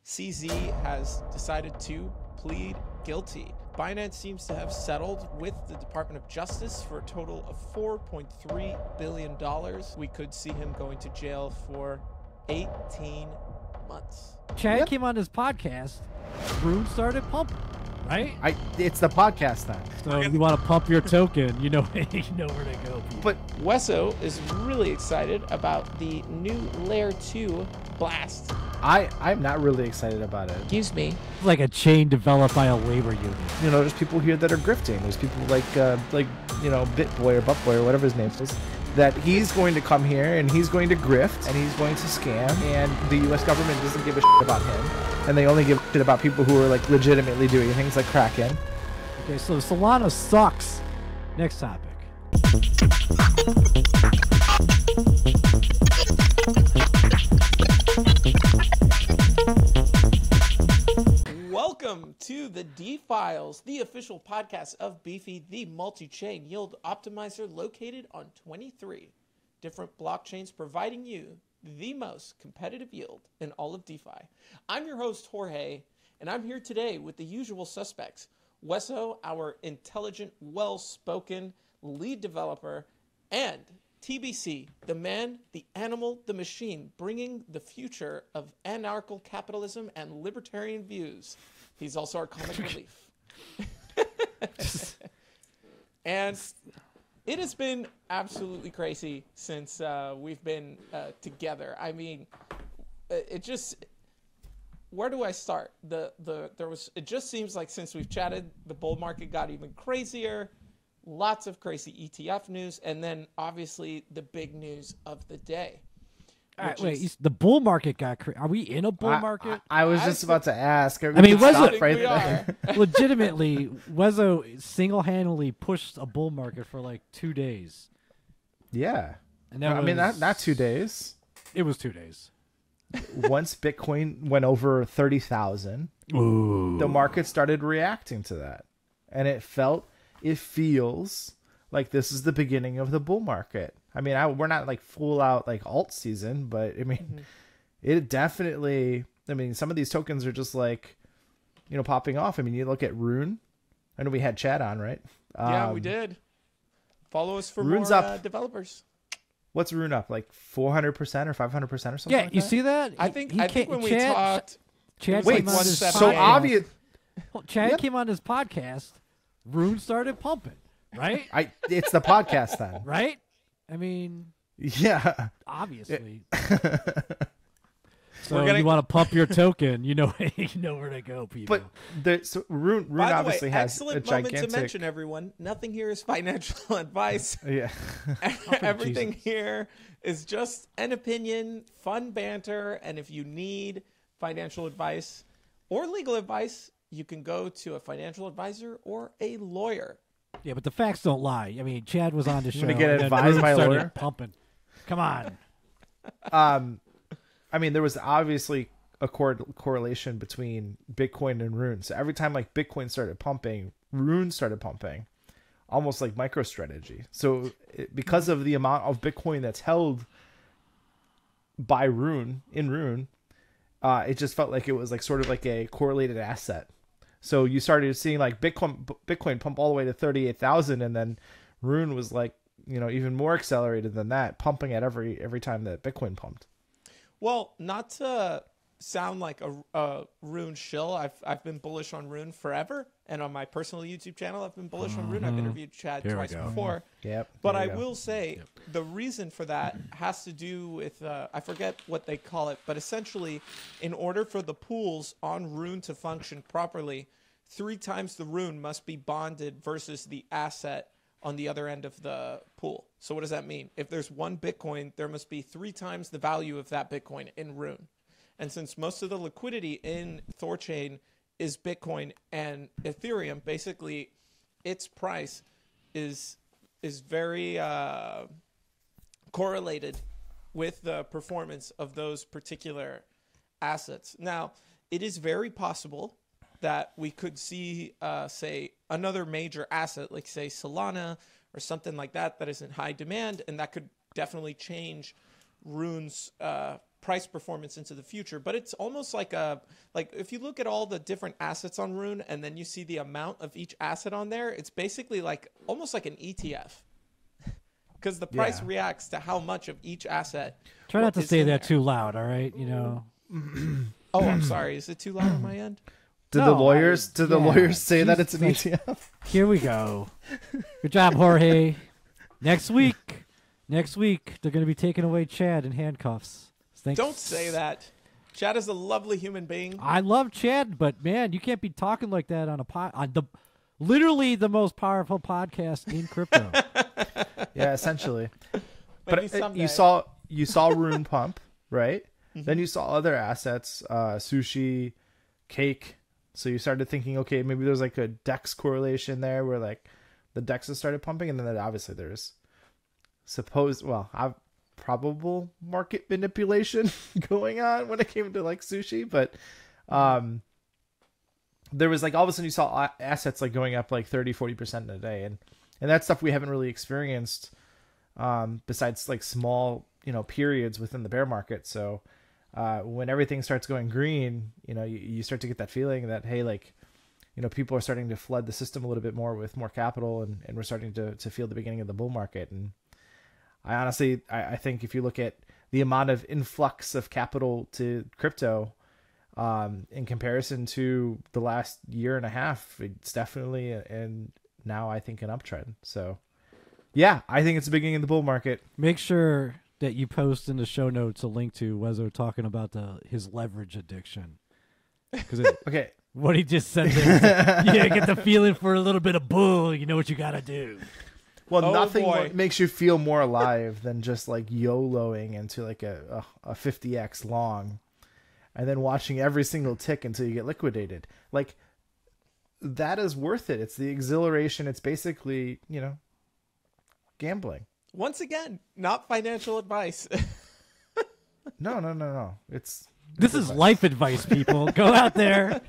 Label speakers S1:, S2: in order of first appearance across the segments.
S1: CZ has decided to plead guilty. Binance seems to have settled with the Department of Justice for a total of $4.3 billion. We could see him going to jail for 18 months.
S2: Chad came on his podcast. Rune started pumping, right?
S3: It's the podcast then.
S2: So if you want to pump your token, you know where to go. People.
S1: But Weso is really excited about the new Layer 2 blast.
S3: I'm not really excited about it.
S1: Excuse me.
S2: It's like a chain developed by a labor union.
S3: You know, there's people here that are grifting. There's people like BitBoy or Buttboy or whatever his name is, that he's going to come here and he's going to grift and he's going to scam, and the U.S. government doesn't give a shit about him, and they only give a shit about people who are like legitimately doing things like Kraken.
S2: Okay, so Solana sucks. Next topic.
S1: Welcome to the D-Files, the official podcast of Beefy, the multi-chain yield optimizer located on 23 different blockchains, providing you the most competitive yield in all of DeFi. I'm your host, Jorge, and I'm here today with the usual suspects. Weso, our intelligent, well-spoken lead developer, and TBC, the man, the animal, the machine, bringing the future of anarchical capitalism and libertarian views. He's also our comic relief. And it has been absolutely crazy since we've been together. I mean, it just... Where do I start? It just seems like since we've chatted, the bull market got even crazier. Lots of crazy ETF news, and then obviously the big news of the day.
S2: All right, wait, the bull market got crazy. Are we in a bull market?
S3: I was just about to ask.
S2: I mean,
S1: Weso, right there.
S2: Legitimately, Weso single-handedly pushed a bull market for like 2 days.
S3: Yeah.
S2: And
S3: I mean, not 2 days.
S2: It was 2 days.
S3: Once Bitcoin went over 30,000, the market started reacting to that. And it feels like this is the beginning of the bull market. I mean, we're not like full out like alt season, but I mean, it definitely, I mean, some of these tokens are just like, you know, popping off. I mean, you look at Rune. I know we had Chad on, right?
S1: Yeah, we did. Follow us for
S3: Rune's
S1: more
S3: up.
S1: Developers.
S3: What's Rune up? Like 400% or 500% or something?
S2: Yeah,
S3: like
S2: you
S3: that?
S2: see that?
S1: I think when we talked,
S2: Chad
S3: Wait,
S2: came on his
S3: so
S2: podcast.
S3: obvious.
S2: Chad came on his podcast. Rune started pumping, right?
S3: It's the podcast then.
S2: Right? I mean,
S3: yeah.
S2: Obviously. So you want to pump your token, you know where to go, people.
S3: But Rune
S1: by the
S3: obviously
S1: way,
S3: has
S1: excellent
S3: a
S1: moment
S3: gigantic...
S1: to mention, everyone. Nothing here is financial advice.
S3: Yeah.
S1: Everything here is just an opinion, fun banter, and if you need financial advice or legal advice, you can go to a financial advisor or a lawyer.
S2: Yeah, but the facts don't lie. I mean, Chad was on the show.
S3: I'm gonna get advised by a lawyer.
S2: Pumping. Come on.
S3: I mean, there was obviously a correlation between Bitcoin and Rune. So every time like Bitcoin started pumping, Rune started pumping, almost like MicroStrategy. So because of the amount of Bitcoin that's held by Rune, it just felt like it was like sort of like a correlated asset. So you started seeing like Bitcoin pump all the way to 38,000, and then Rune was like, you know, even more accelerated than that, pumping at every time that Bitcoin pumped.
S1: Well, not to sound like a Rune shill, I've been bullish on Rune forever, and on my personal YouTube channel, I've been bullish on Rune. I've interviewed Chad twice before.
S3: Yep.
S1: But I will say the reason for that has to do with I forget what they call it, but essentially, in order for the pools on Rune to function properly, 3 times the Rune must be bonded versus the asset on the other end of the pool. So what does that mean? If there's 1 Bitcoin, there must be 3 times the value of that Bitcoin in Rune. And since most of the liquidity in Thorchain is Bitcoin and Ethereum, basically its price is very correlated with the performance of those particular assets. Now, it is very possible that we could see, say, another major asset, like, say, Solana or something like that, that is in high demand, and that could definitely change Rune's price performance into the future. But it's almost like if you look at all the different assets on Rune and then you see the amount of each asset on there, it's basically almost like an ETF. Because the price reacts to how much of each asset.
S2: Try not to say that too loud, all right? You know.
S1: Oh, I'm sorry. Is it too loud on my end?
S3: Did the lawyers say that it's an ETF?
S2: Here we go. Good job, Jorge. Next week, they're going to be taking away Chad in handcuffs. Thanks.
S1: Don't say that. Chad is a lovely human being.
S2: I love Chad, but man, you can't be talking like that on literally the most powerful podcast in crypto.
S3: Yeah, essentially.
S1: Maybe
S3: But
S1: someday.
S3: you saw Rune pump, right?
S1: Mm-hmm.
S3: Then you saw other assets, Sushi, Cake. So you started thinking, okay, maybe there's like a DEX correlation there where like the DEXs started pumping, and then obviously there's probable market manipulation going on when it came to like Sushi, but there was like all of a sudden you saw assets like going up like 30-40% in a day, and that's stuff we haven't really experienced besides like small periods within the bear market. So when everything starts going green, you start to get that feeling that, hey, like, people are starting to flood the system a little bit more with more capital, and we're starting to feel the beginning of the bull market. And I honestly, I think if you look at the amount of influx of capital to crypto in comparison to the last year and a half, it's definitely, and now I think, an uptrend. So yeah, I think it's the beginning of the bull market.
S2: Make sure that you post in the show notes a link to Weso talking about his leverage addiction.
S3: Okay.
S2: What he just said there. Yeah, get the feeling for a little bit of bull. You know what you got to do.
S3: Well, nothing makes you feel more alive than just like YOLOing into like a 50x long and then watching every single tick until you get liquidated. Like, that is worth it. It's the exhilaration. It's basically, gambling.
S1: Once again, not financial advice.
S3: No.
S2: This is life advice, people. Go out there.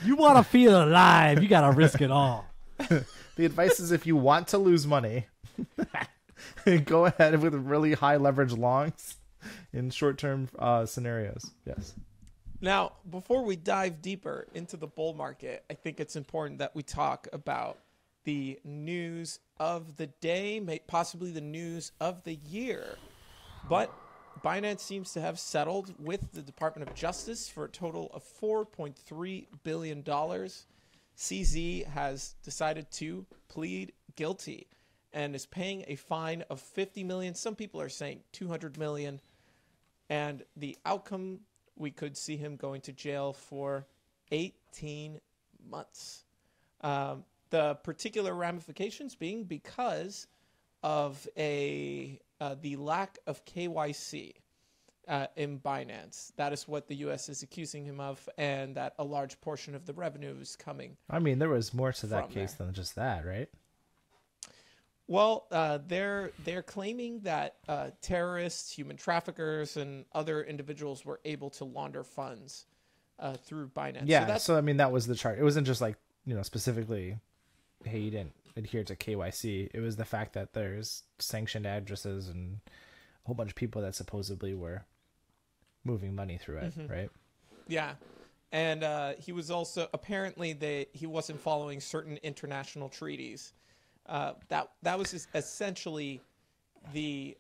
S2: You want to feel alive, you got to risk it all.
S3: The advice is, if you want to lose money, go ahead with really high leverage longs in short-term scenarios. Yes.
S1: Now, before we dive deeper into the bull market, I think it's important that we talk about the news of the day, possibly the news of the year. But Binance seems to have settled with the Department of Justice for a total of $4.3 billion. CZ has decided to plead guilty and is paying a fine of $50 million. Some people are saying $200 million. And the outcome, we could see him going to jail for 18 months. The particular ramifications being because of the lack of KYC in Binance. That is what the U.S. is accusing him of, and that a large portion of the revenue is coming.
S3: I mean, there was more to that case than just that, right?
S1: Well, they're claiming that terrorists, human traffickers, and other individuals were able to launder funds through Binance.
S3: Yeah, so I mean, that was the chart. It wasn't just like, specifically, hey, you didn't adhere to KYC. It was the fact that there's sanctioned addresses and a whole bunch of people that supposedly were moving money through it, right?
S1: Yeah. And he was also, apparently he wasn't following certain international treaties. That was essentially the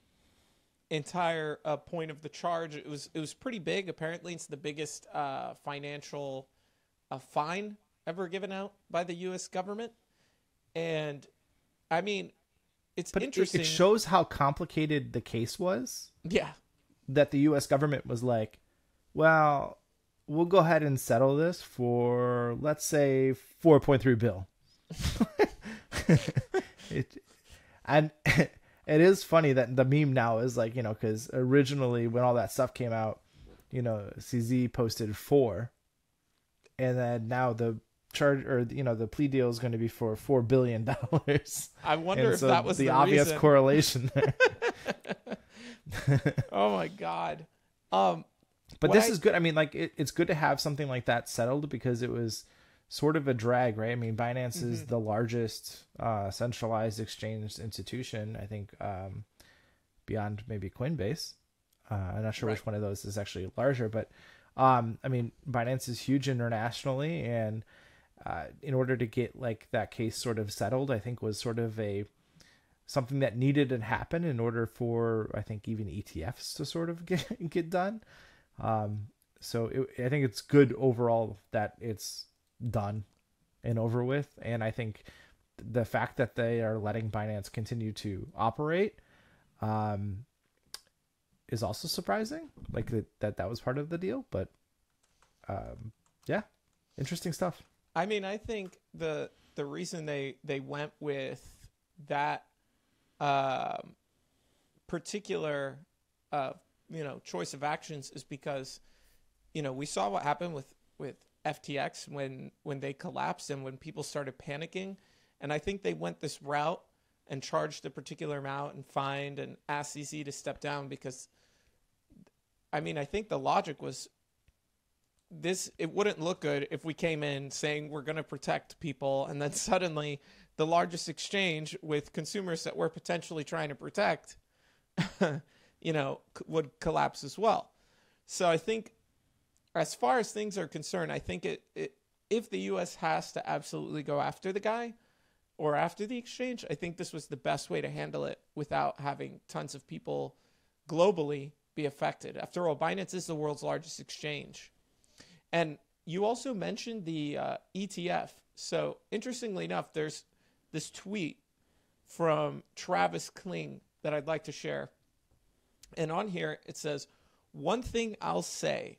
S1: entire point of the charge. It was pretty big. Apparently it's the biggest financial fine ever given out by the U.S. government. And I mean, it's interesting.
S3: It shows how complicated the case was.
S1: Yeah.
S3: That the U.S. government was like, well, we'll go ahead and settle this for, let's say, $4.3 billion. And it is funny that the meme now is like, because originally when all that stuff came out, CZ posted 4, and then now the charge, or the plea deal is going to be for $4 billion.
S1: I wonder if that was the
S3: obvious
S1: reason.
S3: Correlation there.
S1: Oh my God.
S3: But this is good. I mean, like, it's good to have something like that settled, because it was sort of a drag, right? I mean, Binance is the largest centralized exchange institution, I think, beyond maybe Coinbase. I'm not sure
S1: Right.
S3: which one of those is actually larger, but I mean, Binance is huge internationally, and in order to get like that case sort of settled, I think was sort of something that needed to happen in order for, I think, even ETFs to sort of get done. So I think it's good overall that it's done and over with. And I think the fact that they are letting Binance continue to operate is also surprising, like that was part of the deal. But yeah, interesting stuff.
S1: I mean, I think the reason they went with that particular choice of actions is because we saw what happened with FTX when they collapsed and when people started panicking, and I think they went this route and charged a particular amount and fined and asked CZ to step down because, I mean, I think the logic was it wouldn't look good if we came in saying we're going to protect people and then suddenly the largest exchange with consumers that we're potentially trying to protect, would collapse as well. So I think as far as things are concerned, I think if the U.S. has to absolutely go after the guy or after the exchange, I think this was the best way to handle it without having tons of people globally be affected. After all, Binance is the world's largest exchange. And you also mentioned the ETF. So interestingly enough, there's this tweet from Travis Kilng that I'd like to share. And on here, it says, "One thing I'll say,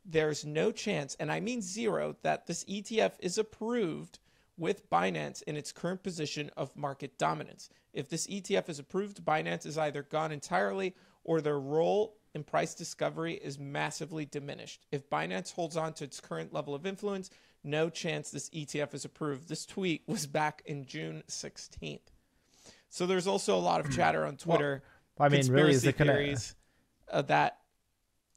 S1: there's no chance, and I mean zero, that this ETF is approved with Binance in its current position of market dominance. If this ETF is approved, Binance is either gone entirely or their role in price discovery is massively diminished. If Binance holds on to its current level of influence, no chance this ETF is approved." This tweet was back in June 16th. So there's also a lot of chatter on Twitter.
S3: Well, I mean, really, is it
S1: theories that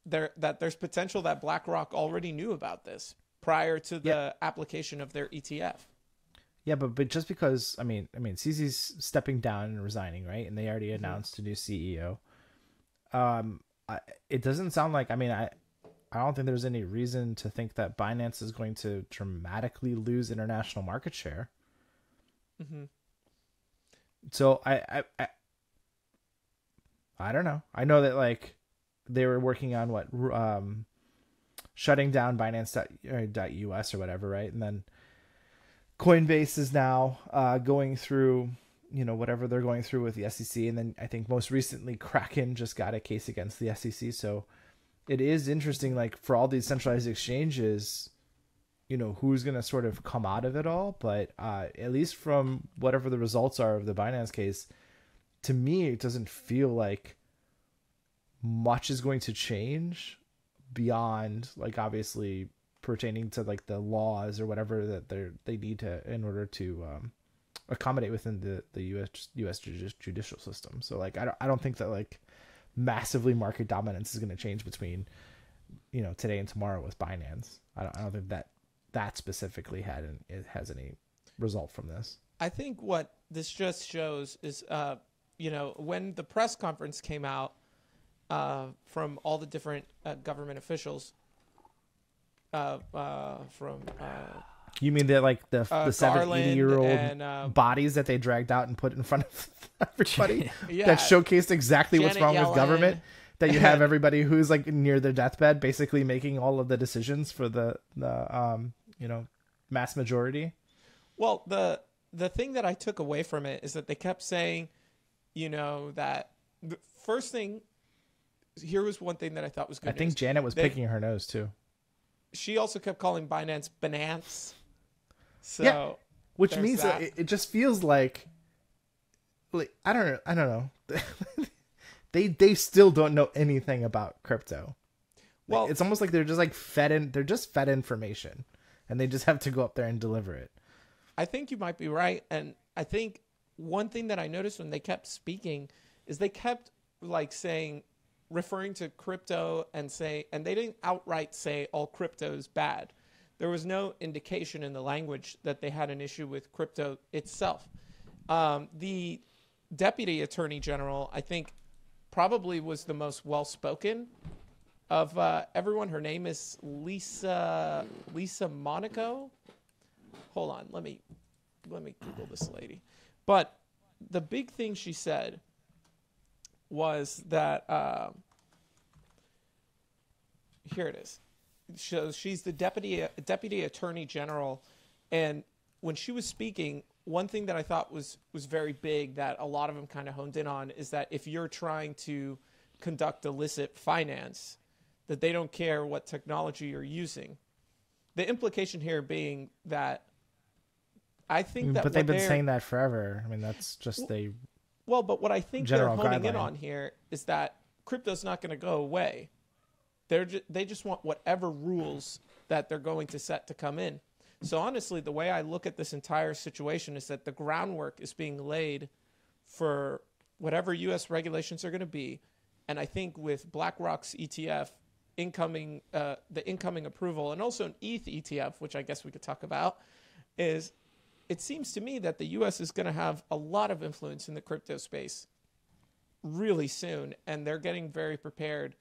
S1: there's potential that BlackRock already knew about this prior to the application of their ETF.
S3: Yeah, but just because I mean, CZ's stepping down and resigning, right? And they already announced a new CEO. It doesn't sound like. I mean, I don't think there's any reason to think that Binance is going to dramatically lose international market share.
S1: Mm-hmm.
S3: So I don't know. I know that like they were working on shutting down Binance.us or whatever, right? And then Coinbase is now going through, whatever they're going through with the SEC. And then I think most recently Kraken just got a case against the SEC. So it is interesting, like for all these centralized exchanges, who's going to sort of come out of it all. But at least from whatever the results are of the Binance case, to me, it doesn't feel like much is going to change beyond like obviously pertaining to like the laws or whatever that they need to in order to accommodate within the U.S. judicial system. So like I don't think that like massively market dominance is going to change between today and tomorrow with Binance. I don't think that specifically has any result from this.
S1: I think what this just shows is when the press conference came out from all the different government officials from
S3: you mean that like the 70-80-year-old bodies that they dragged out and put in front of everybody that showcased exactly what's wrong with government, that you have everybody who's like near their deathbed basically making all of the decisions for the mass majority?
S1: Well, the thing that I took away from it is that they kept saying, that the first thing, here was one thing that I thought was good.
S3: I think Janet was picking her nose too.
S1: She also kept calling Binance Binance. So
S3: yeah, which means that it just feels like I don't know. they still don't know anything about crypto. Well, it's almost like they're just like fed information, and they just have to go up there and deliver it.
S1: I think you might be right, and I think one thing that I noticed when they kept speaking is they kept like referring to crypto and they didn't outright say all crypto is bad. There was no indication in the language that they had an issue with crypto itself. The deputy attorney general, I think, probably was the most well-spoken of everyone. Her name is Lisa Monaco. Hold on, let me Google this lady. But the big thing she said was that here it is. So she's the deputy attorney general, and when she was speaking, one thing that I thought was very big that a lot of them kind of honed in on is that if you're trying to conduct illicit finance, that they don't care what technology you're using. The implication here being that I think that,
S3: but they've been saying that forever. I mean, that's just
S1: but what I think they're honing in on here is that crypto's not going to go away. They just want whatever rules that they're going to set to come in. So honestly, the way I look at this entire situation is that the groundwork is being laid for whatever U.S. regulations are going to be. And I think with BlackRock's ETF the incoming approval, and also an ETH ETF, which I guess we could talk about, is it seems to me that the U.S. is going to have a lot of influence in the crypto space really soon. And they're getting very prepared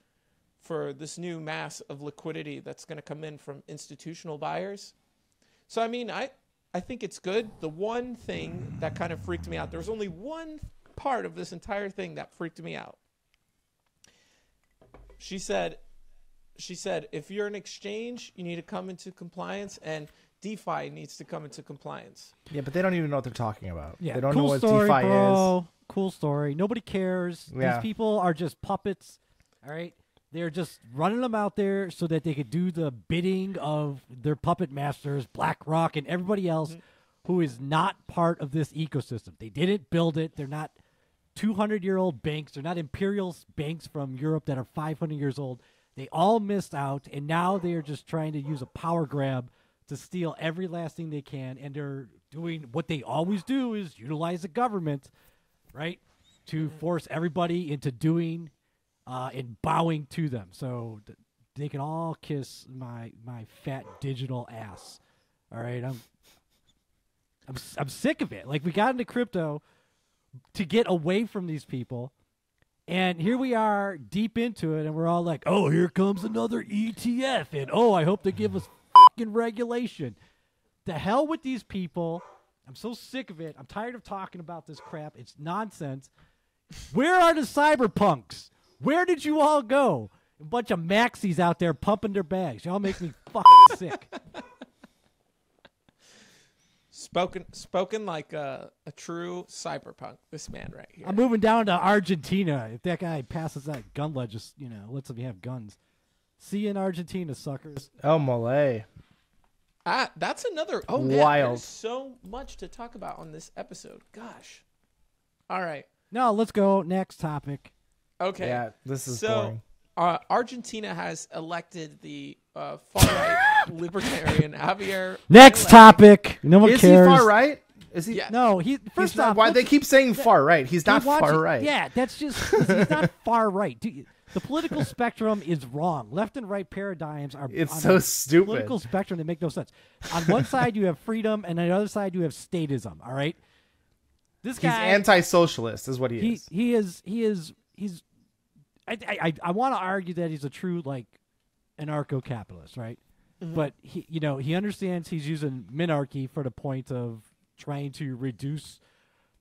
S1: for this new mass of liquidity that's going to come in from institutional buyers. So, I mean, I think it's good. The one thing that kind of freaked me out, there was only one part of this entire thing that freaked me out. She said, if you're an exchange, you need to come into compliance, and DeFi needs to come into compliance.
S3: Yeah, but they don't even know what they're talking about.
S2: Yeah,
S3: they don't
S2: cool
S3: know what
S2: story,
S3: DeFi
S2: bro.
S3: is.
S2: Cool story. Nobody cares.
S3: Yeah.
S2: These people are just puppets. All right. They're just running them out there so that they could do the bidding of their puppet masters, BlackRock, and everybody else who is not part of this ecosystem. They didn't build it. They're not 200-year-old banks. They're not imperial banks from Europe that are 500 years old. They all missed out, and now they are just trying to use a power grab to steal every last thing they can, and they're doing what they always do is utilize the government, right, to force everybody into doing and bowing to them. So they can all kiss my fat digital ass. All right, I'm sick of it. Like, we got into crypto to get away from these people, and here we are deep into it, and we're all like, oh, here comes another ETF, and oh, I hope they give us fucking regulation. The hell with these people. I'm so sick of it. I'm tired of talking about this crap. It's nonsense. Where are the cyberpunks? Where did you all go? A bunch of maxis out there pumping their bags. Y'all make me fucking sick.
S1: Spoken like a true cyberpunk, this man right here.
S2: I'm moving down to Argentina. If that guy passes that gun just, lets them have guns. See you in Argentina, suckers.
S3: Oh, Malay.
S1: That's another... Oh, man,
S3: wild.
S1: there's so much to talk about on this episode. Gosh. All right.
S2: No, let's go. Next topic.
S1: Okay.
S3: Yeah, this is boring.
S1: Argentina has elected the far-right libertarian Javier
S2: Next
S1: Milie.
S2: topic. No one
S3: Is
S2: cares.
S3: he far right? Is he?
S1: Yeah.
S2: No,
S3: First off, why they keep saying far right? He's not far right.
S2: Yeah, that's just he's not far right. Dude, the political spectrum is wrong. Left and right paradigms are.
S3: It's
S2: on
S3: so
S2: a
S3: stupid.
S2: Political spectrum that make no sense. On one side you have freedom, and on the other side you have statism. All right. This guy.
S3: He's anti-socialist, is what he is.
S2: He is. I want to argue that he's a true anarcho-capitalist, right? Mm-hmm. But he understands he's using minarchy for the point of trying to reduce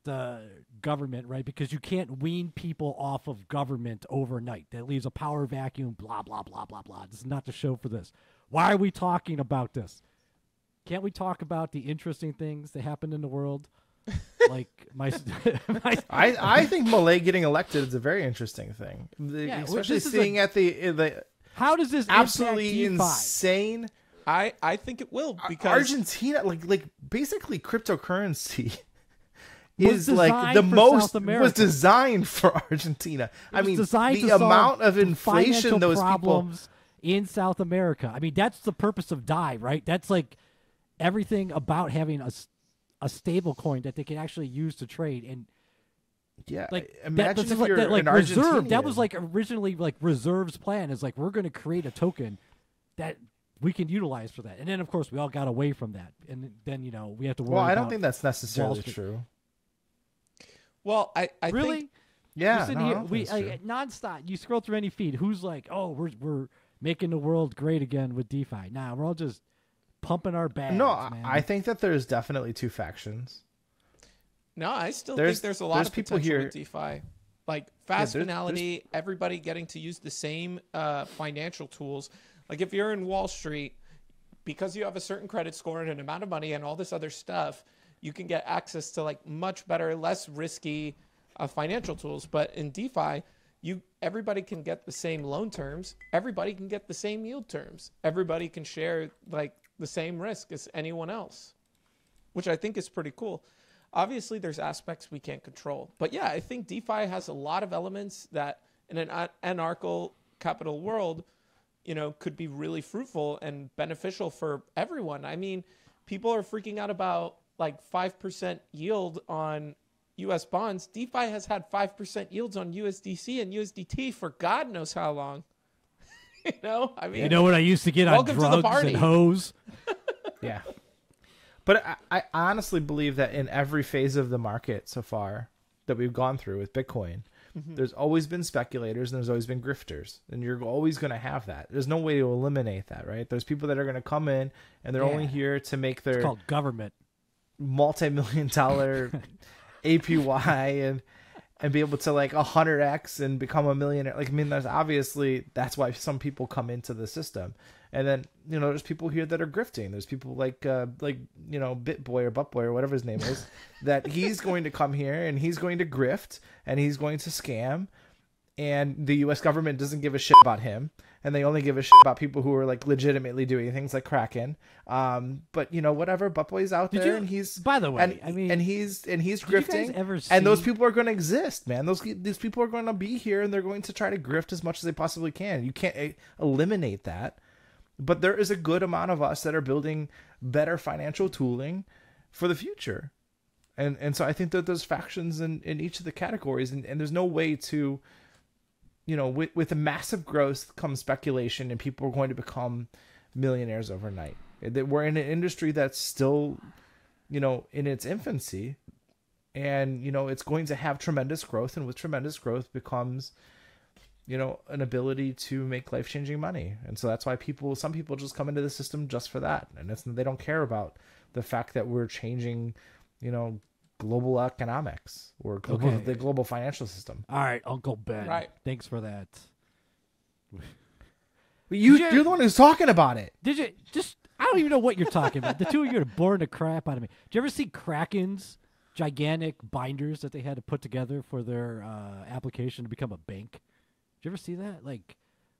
S2: the government, right? Because you can't wean people off of government overnight. That leaves a power vacuum, blah, blah, blah, blah, blah. This is not the show for this. Why are we talking about this? Can't we talk about the interesting things that happen in the world? Like
S3: I think Malay getting elected is a very interesting thing. Especially seeing at the
S2: how does this
S3: absolutely
S2: impact DeFi?
S3: Insane.
S1: I think it will, because
S3: Argentina, like basically cryptocurrency is was designed for Argentina. I mean, the amount of inflation those
S2: problems in South America. I mean, that's the purpose of DAI, right? That's like everything about having a stable coin that they can actually use to trade. And
S3: yeah,
S2: like
S3: imagine if you're
S2: an
S3: Argentinian.
S2: That was like originally like Reserve's plan is like, we're going to create a token that we can utilize for that. And then of course we all got away from that. And then, we have to worry
S3: I don't
S2: about
S3: think that's necessarily true.
S1: Well, I
S2: really
S1: think,
S3: Yeah,
S2: We're sitting
S3: no, I
S2: here,
S3: don't
S2: we
S3: think it's
S2: like, nonstop. You scroll through any feed. Who's like, oh, we're making the world great again with DeFi? Nah, we're all just pumping our bags.
S3: No,
S2: man.
S3: I think that there's definitely two factions.
S1: No, I still think there's a lot of
S3: people
S1: potential
S3: here.
S1: with DeFi. Like fast
S3: there's-
S1: finality, everybody getting to use the same financial tools. Like if you're in Wall Street, because you have a certain credit score and an amount of money and all this other stuff, you can get access to like much better, less risky financial tools. But in DeFi, everybody can get the same loan terms. Everybody can get the same yield terms. Everybody can share like the same risk as anyone else, which I think is pretty cool. Obviously, there's aspects we can't control. But yeah, I think DeFi has a lot of elements that in an anarchical capital world, could be really fruitful and beneficial for everyone. I mean, people are freaking out about like 5% yield on U.S. bonds. DeFi has had 5% yields on USDC and USDT for God knows how long. I mean,
S2: you know what I used to get on
S1: welcome to the
S2: drugs
S1: party.
S2: and hoes?
S3: Yeah. But I honestly believe that in every phase of the market so far that we've gone through with Bitcoin, there's always been speculators and there's always been grifters. And you're always going to have that. There's no way to eliminate that, right? There's people that are going to come in and they're only here to make their
S2: It's called government.
S3: multi-million-dollar APY and be able to like 100x and become a millionaire. Like, I mean, that's why some people come into the system. And then, there's people here that are grifting. There's people like BitBoy or Buttboy or whatever his name is, that he's going to come here and he's going to grift and he's going to scam. And the U.S. government doesn't give a shit about him. And they only give a shit about people who are like legitimately doing things like Kraken. But whatever, Buttboy's out there and he's,
S2: by the way,
S3: and he's grifting.
S2: Ever see,
S3: and those people are going to exist, man. These people are going to be here and they're going to try to grift as much as they possibly can. You can't eliminate that. But there is a good amount of us that are building better financial tooling for the future. And so I think that there's factions in each of the categories, and there's no way to, with a massive growth comes speculation and people are going to become millionaires overnight. We're in an industry that's still, in its infancy, and, it's going to have tremendous growth, and with tremendous growth becomes, an ability to make life-changing money. And so that's why some people just come into the system just for that. And they don't care about the fact that we're changing, global economics or the global financial system.
S2: All right, Uncle Ben.
S1: Right.
S2: Thanks for that.
S3: You're the one who's talking about it.
S2: Did you I don't even know what you're talking about. The two of you are boring the crap out of me. Did you ever see Kraken's gigantic binders that they had to put together for their application to become a bank? Did you ever see that? Like,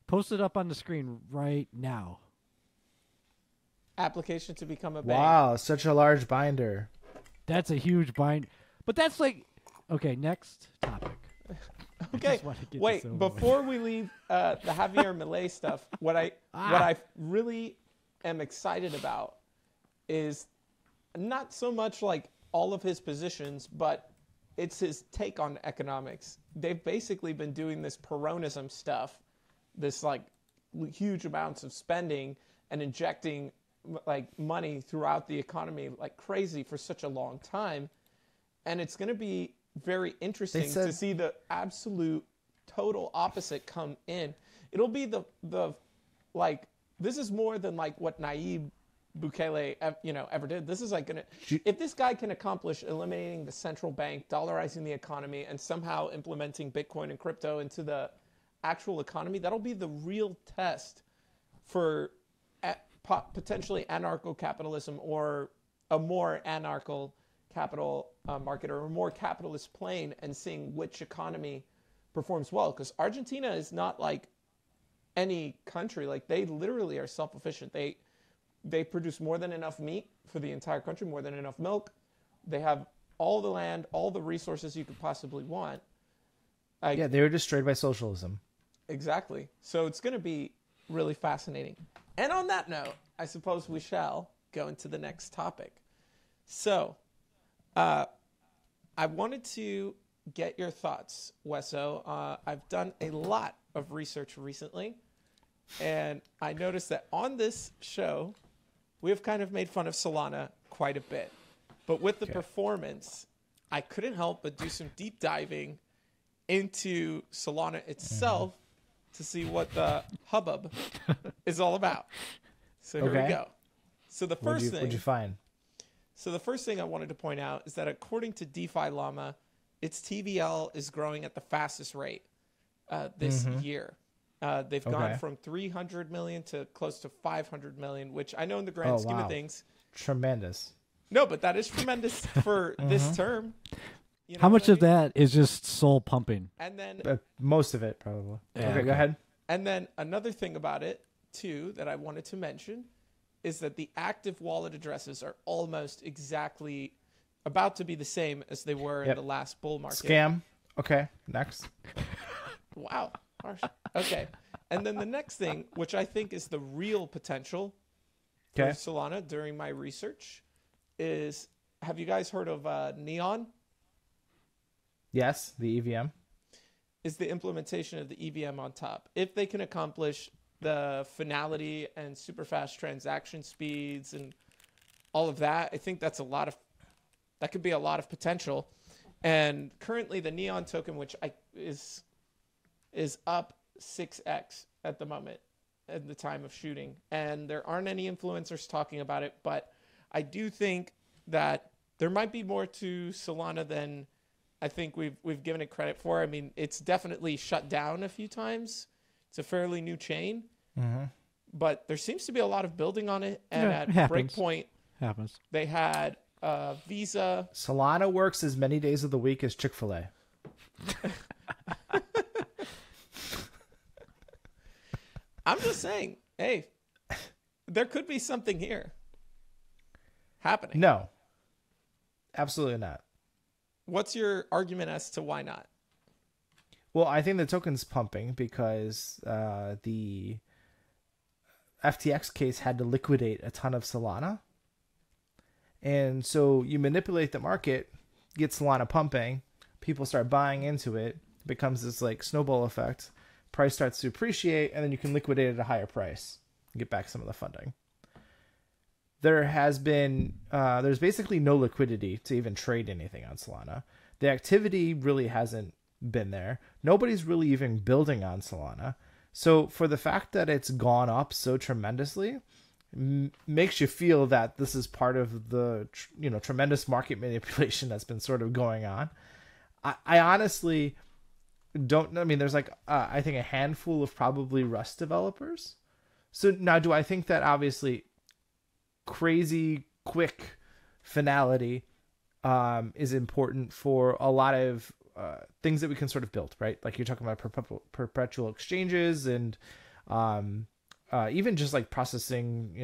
S2: post it up on the screen right now.
S1: Application to become a bank.
S3: Wow, such a large binder.
S2: That's a huge bind. But that's like, okay, next topic.
S1: Okay, wait, before we leave the Javier Milie stuff, what I really am excited about is not so much like all of his positions, but it's his take on economics. They've basically been doing this Peronism stuff, this like huge amounts of spending and injecting like money throughout the economy like crazy for such a long time. And it's going to be very interesting to see the absolute total opposite come in. It'll be the like, this is more than like what Nayib Bukele, ever did. This is like if this guy can accomplish eliminating the central bank, dollarizing the economy, and somehow implementing Bitcoin and crypto into the actual economy, that'll be the real test for potentially anarcho-capitalism or a more anarchical capital market or a more capitalist plane, and seeing which economy performs well. Because Argentina is not like any country. Like, they literally are self-efficient. They produce more than enough meat for the entire country, more than enough milk. They have all the land, all the resources you could possibly want.
S3: Yeah, they were destroyed by socialism.
S1: Exactly. So it's going to be really fascinating. And on that note, I suppose we shall go into the next topic. So, I wanted to get your thoughts, Weso. I've done a lot of research recently, and I noticed that on this show, we have kind of made fun of Solana quite a bit. But with the performance, I couldn't help but do some deep diving into Solana itself to see what the hubbub is all about. So here we go. So the first thing.
S3: What'd you find?
S1: So the first thing I wanted to point out is that according to DeFi Llama, its TVL is growing at the fastest rate this year. They've gone from 300 million to close to 500 million, which I know in the grand scheme of things.
S3: Tremendous.
S1: No, but that is tremendous for this term. You know
S2: How much of
S1: I mean?
S2: that is just soul pumping?
S1: And then
S3: Most of it, probably.
S2: Yeah,
S3: okay, go ahead.
S1: And then another thing about it, too, that I wanted to mention is that the active wallet addresses are almost exactly about to be the same as they were in the last bull market.
S3: Scam. Okay, next.
S1: Wow. Harsh. Okay. And then the next thing, which I think is the real potential for Solana during my research, is, have you guys heard of Neon?
S3: Yes, the EVM.
S1: Is the implementation of the EVM on top. If they can accomplish the finality and super fast transaction speeds and all of that, I think that could be a lot of potential. And currently the Neon token, which is up 6x at the moment at the time of shooting. And there aren't any influencers talking about it, but I do think that there might be more to Solana than I think we've given it credit for. I mean, it's definitely shut down a few times. It's a fairly new chain, but there seems to be a lot of building on it. And at Breakpoint, they had Visa.
S3: Solana works as many days of the week as Chick-fil-A.
S1: I'm just saying, hey, there could be something here happening.
S3: No, absolutely not.
S1: What's your argument as to why not?
S3: Well, I think the token's pumping because the FTX case had to liquidate a ton of Solana. And so you manipulate the market, get Solana pumping, people start buying into it, becomes this like snowball effect. Price starts to appreciate, and then you can liquidate at a higher price and get back some of the funding. There has been, there's basically no liquidity to even trade anything on Solana. The activity really hasn't been there. Nobody's really even building on Solana. So for the fact that it's gone up so tremendously, makes you feel that this is part of the, tremendous market manipulation that's been sort of going on. I honestly don't, I mean, there's like, I think a handful of probably Rust developers. So now do I think that obviously crazy quick finality is important for a lot of things that we can sort of build, right? Like you're talking about perpetual exchanges and even just like processing,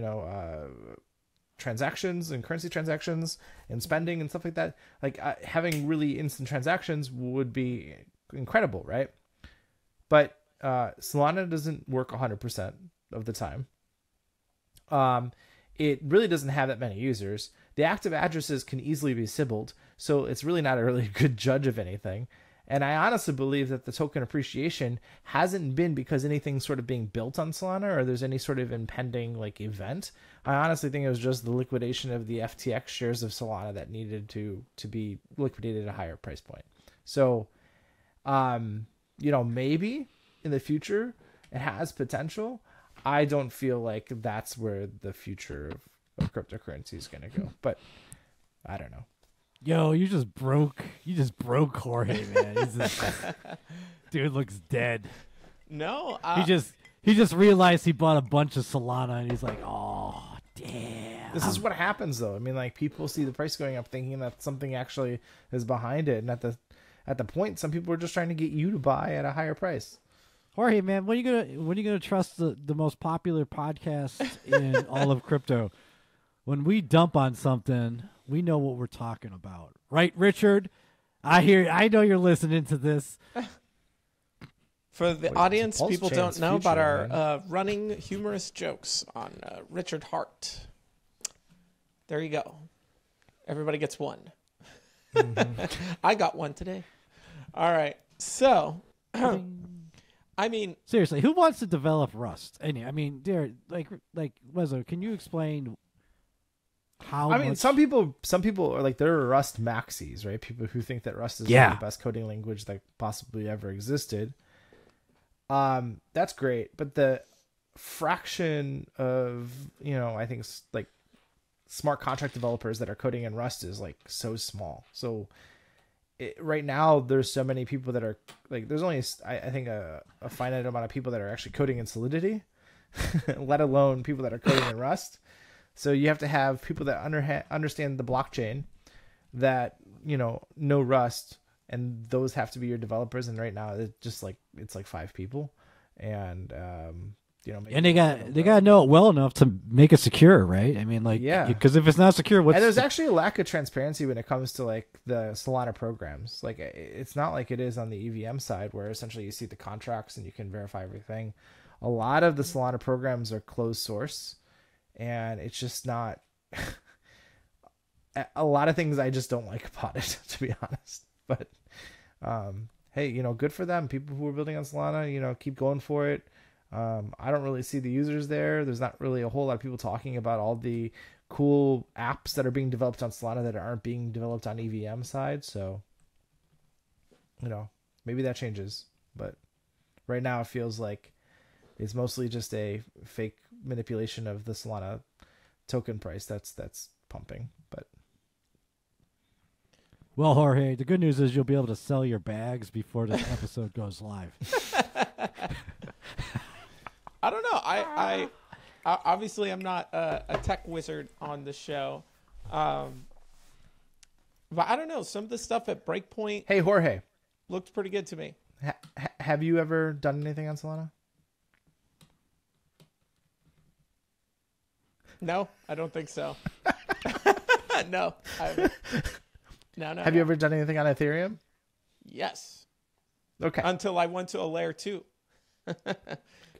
S3: transactions and currency transactions and spending and stuff like that. Like having really instant transactions would be incredible, right? But Solana doesn't work 100% of the time. It really doesn't have that many users. The active addresses can easily be sybiled, so it's really not a really good judge of anything. And I honestly believe that the token appreciation hasn't been because anything's sort of being built on Solana or there's any sort of impending like event. I honestly think it was just the liquidation of the FTX shares of Solana that needed to be liquidated at a higher price point. So, maybe in the future it has potential. I don't feel like that's where the future of cryptocurrency is going to go, but I don't know.
S2: Yo, you just broke Jorge, man. Dude looks dead.
S1: No,
S2: he just realized he bought a bunch of Solana and he's like, oh, damn.
S3: This is what happens though. I mean, like people see the price going up thinking that something actually is behind it. And at the point, some people are just trying to get you to buy at a higher price.
S2: Jorge, man, when are you gonna trust the most popular podcast in all of crypto? When we dump on something, we know what we're talking about, right, Richard? I know you're listening to this.
S1: For the audience, people don't know about our running humorous jokes on Richard Hart. There you go. Everybody gets one. I got one today. All right, so. I mean,
S2: seriously, who wants to develop Rust? I mean, like Weso, can you explain how
S3: I mean,
S2: much...
S3: some people are like, there are Rust maxis, right? People who think that Rust is
S2: Yeah.
S3: like the best coding language that possibly ever existed. That's great, but the fraction of, I think like smart contract developers that are coding in Rust is like so small. So right now there's so many people that are like, there's only I think a finite amount of people that are actually coding in Solidity, let alone people that are coding in Rust. So you have to have people that understand the blockchain, that know Rust, and those have to be your developers. And right now it's like 5 people, and
S2: and they got to know it well enough to make it secure, right? I mean, like,
S3: yeah,
S2: because if it's not secure, what's...
S3: And there's actually a lack of transparency when it comes to like the Solana programs. Like, it's not like it is on the EVM side, where essentially you see the contracts and you can verify everything. A lot of the Solana programs are closed source, and it's just not a lot of things I just don't like about it, to be honest. But hey, good for them. People who are building on Solana, keep going for it. I don't really see the users there. There's not really a whole lot of people talking about all the cool apps that are being developed on Solana that aren't being developed on EVM side. So, maybe that changes. But right now it feels like it's mostly just a fake manipulation of the Solana token price that's pumping. But
S2: well, Jorge, the good news is you'll be able to sell your bags before this episode goes live.
S1: I don't know. I obviously I'm not a tech wizard on the show, but I don't know. Some of the stuff at Breakpoint,
S3: hey, Jorge,
S1: looked pretty good to me.
S3: Have you ever done anything on Solana?
S1: No, I don't think so. No, I haven't. No.
S3: Have you ever done anything on Ethereum?
S1: Yes.
S3: Okay.
S1: Until I went to a layer 2.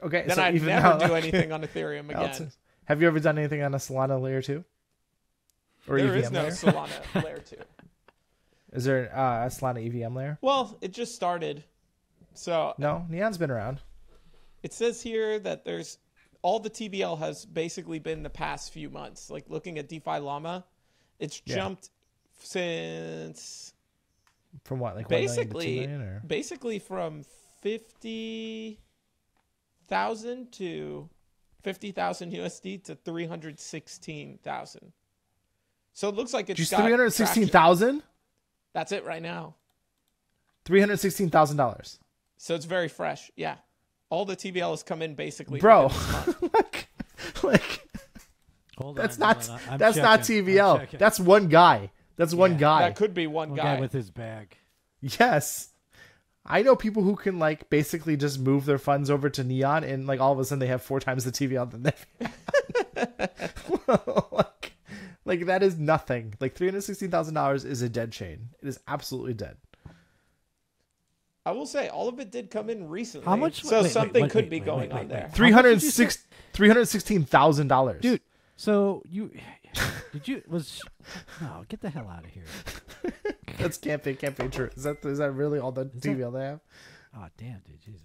S3: Okay.
S1: Then
S3: so
S1: I'd
S3: even
S1: never
S3: now,
S1: do anything on Ethereum again.
S3: Have you ever done anything on a Solana layer 2? Or
S1: There
S3: EVM
S1: is no
S3: layer?
S1: Solana layer 2.
S3: Is there a Solana EVM layer?
S1: Well, it just started. So
S3: No, Neon's been around.
S1: it says here that there's all the TVL has basically been the past few months. Like looking at DeFi Llama, it's jumped since
S3: From what, like 1 million to 2
S1: basically
S3: million? Or?
S1: basically from 50,000 to 50,000 USD to 316,000. So it looks like it's
S3: Just
S1: got
S3: 316,000?
S1: That's it right now.
S3: $316,000.
S1: So it's very fresh. Yeah. All the TVL has come in basically.
S3: Bro,
S1: within this month.
S3: like
S2: Hold
S3: that's
S2: on,
S3: not
S2: hold on. I'm
S3: that's not
S2: checking.
S3: TVL.
S2: I'm checking.
S3: That's one guy. That's one guy.
S1: That could be one
S2: One
S1: guy.
S2: guy with his bag.
S3: Yes. I know people who can like basically just move their funds over to Neon, and like all of a sudden they have 4 times the TVL than they like that is nothing. Like $316,000 is a dead chain. It is absolutely dead.
S1: I will say all of it did come in recently.
S2: How much?
S1: So
S2: wait,
S1: something
S2: wait,
S1: could
S2: wait,
S1: be
S2: wait,
S1: going
S2: wait,
S1: on there.
S2: wait. How much did you say?
S3: $316,000.
S2: Dude, so you did you was no, get the hell out of here.
S3: That can't be true. Is that really all the TVL they have?
S2: Oh damn, dude, Jesus.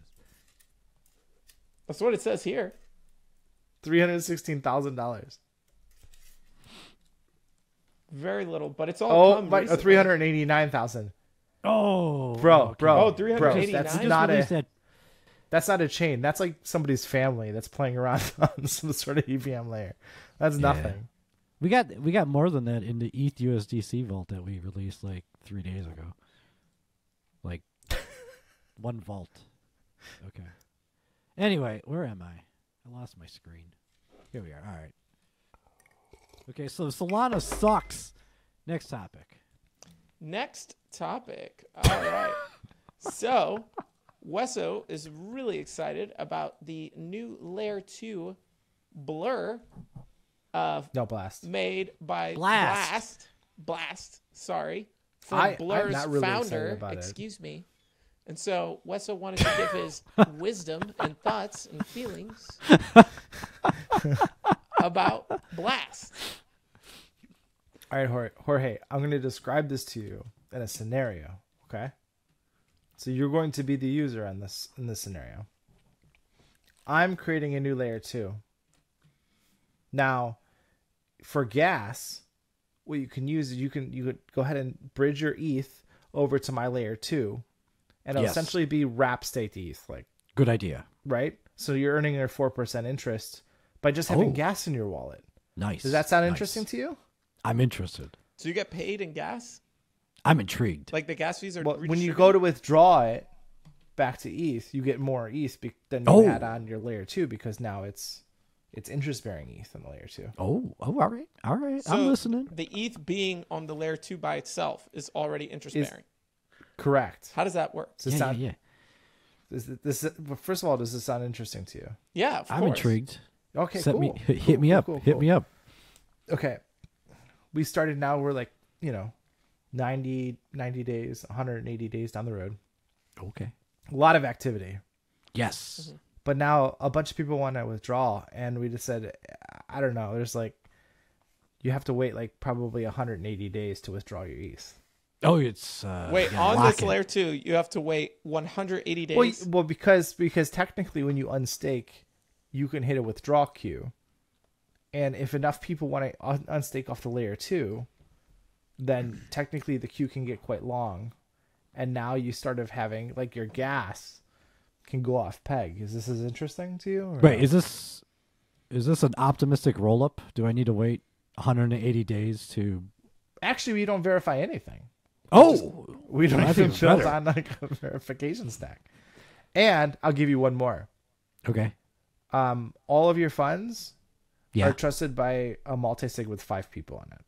S1: That's what it says here.
S3: $316,000.
S1: Very little, but it's all come
S3: my
S1: recently.
S3: 389,000.
S2: Oh,
S3: Bro,
S2: okay.
S3: bro.
S1: Oh, 389?
S3: That's
S2: Just
S3: not
S2: released
S3: a
S2: that.
S3: that's not a chain. That's like somebody's family that's playing around on some sort of EVM layer. That's nothing.
S2: We got more than that in the ETH USDC vault that we released like 3 days ago. Like one vault. Okay. Anyway, where am I? I lost my screen. Here we are. All right. Okay, so Solana sucks. Next topic.
S1: Next topic. All right. So, Weso is really excited about the new Layer 2 blur
S3: No blast.
S1: made by
S2: Blast.
S1: Blast, sorry. From
S3: I'm
S1: Blur's
S3: not really excited
S1: founder,
S3: about it.
S1: excuse me. And so Weso wanted to give his wisdom and thoughts and feelings about Blast.
S3: All right, Jorge, I'm going to describe this to you in a scenario, okay? So you're going to be the user in this scenario. I'm creating a new layer 2. Now, for gas, what you can use is you could go ahead and bridge your ETH over to my layer 2, and it'll essentially be wrap staked ETH, like
S2: good idea,
S3: right? So you're earning your 4% interest by just having gas in your wallet.
S2: Nice.
S3: Does that sound interesting to you?
S2: I'm interested.
S1: So you get paid in gas?
S2: I'm intrigued.
S1: Like the gas fees are
S3: when you go to withdraw it back to ETH, you get more ETH than you had on your layer 2, because now it's interest bearing ETH in the layer 2.
S2: Oh, all right.
S1: So
S2: I'm listening.
S1: The ETH being on the layer 2 by itself is already interest bearing.
S3: Correct.
S1: How does that work?
S2: Yeah.
S3: First of all, does this sound interesting to you?
S1: Yeah, of course.
S2: I'm intrigued.
S3: Okay,
S2: Hit me up. Hit me up.
S3: Okay. We started now. We're like, 90 days, 180 days down the road.
S2: Okay.
S3: A lot of activity.
S2: Yes.
S1: Mm-hmm.
S3: But now a bunch of people want to withdraw, and we just said, I don't know. There's like, you have to wait like probably 180 days to withdraw your ETH.
S2: Oh, it's
S1: wait, on this layer 2, you have to wait 180 days.
S3: Well, because technically when you unstake, you can hit a withdrawal queue, and if enough people want to unstake off the layer 2, then technically the queue can get quite long, and now you start of having like your gas can go off peg. Is this as interesting to you?
S2: Wait, is this an optimistic roll up? Do I need to wait 180 days to?
S3: Actually, we don't verify anything. We don't even build on like a verification stack. And I'll give you one more.
S2: Okay.
S3: All of your funds are trusted by a multi-sig with 5 people on it.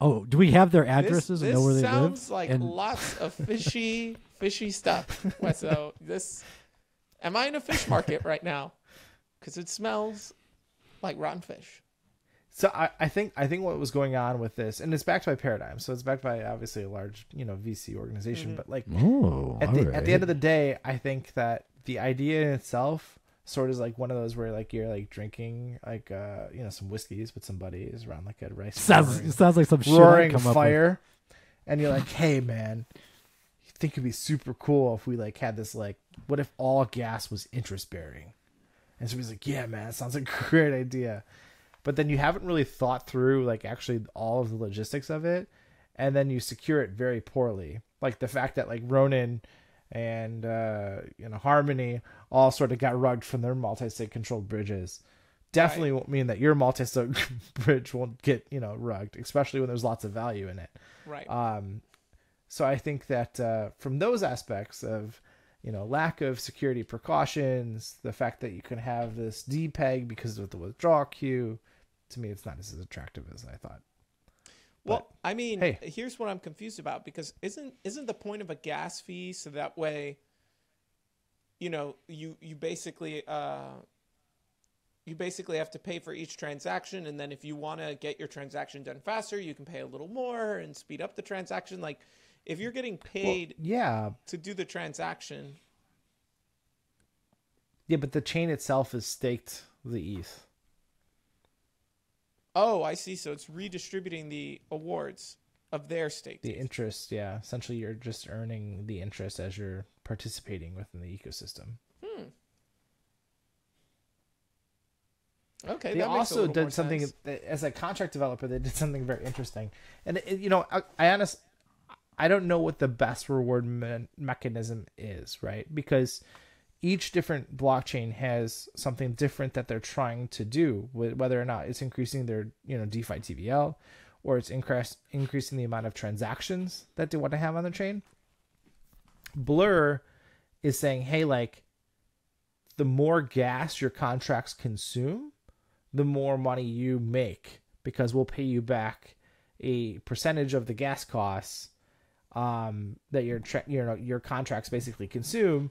S3: Oh, do we have their addresses and know where they live?
S1: This sounds like lots of fishy stuff. Weso, am I in a fish market right now? Because it smells like rotten fish.
S3: So I think what was going on with this, and it's backed by Paradigm, so it's backed by obviously a large VC organization, but like at the end of the day, I think that the idea in itself sort of is like one of those where like you're like drinking like some whiskeys with some buddies around like a rice
S2: sounds like some
S3: roaring
S2: shit
S3: fire, and you're like, hey man, you think it'd be super cool if we like had this, like, what if all gas was interest bearing? And so he's like, yeah man, it sounds like a great idea. But then you haven't really thought through like actually all of the logistics of it, and then you secure it very poorly. Like the fact that like Rune and Harmony all sort of got rugged from their multi-sig controlled bridges. Definitely won't mean that your multi-sig bridge won't get rugged, especially when there's lots of value in it.
S1: Right.
S3: So I think that from those aspects of lack of security precautions, the fact that you can have this depeg because of the withdrawal queue, to me it's not as attractive as I thought.
S1: Well, I mean, here's what I'm confused about, because isn't the point of a gas fee so that way, you basically have to pay for each transaction, and then if you want to get your transaction done faster, you can pay a little more and speed up the transaction. Like, if you're getting paid, to do the transaction.
S3: Yeah, but the chain itself is staked the ETH.
S1: Oh, I see. So it's redistributing the awards of their stake.
S3: The interest, yeah. Essentially, you're just earning the interest as you're participating within the ecosystem.
S1: Okay.
S3: They also did something as a contract developer. They did something very interesting, and I don't know what the best reward mechanism is, right? Because each different blockchain has something different that they're trying to do, whether or not it's increasing their DeFi TVL, or it's increasing the amount of transactions that they want to have on their chain. Blur is saying, hey, like, the more gas your contracts consume, the more money you make, because we'll pay you back a percentage of the gas costs that your contracts basically consume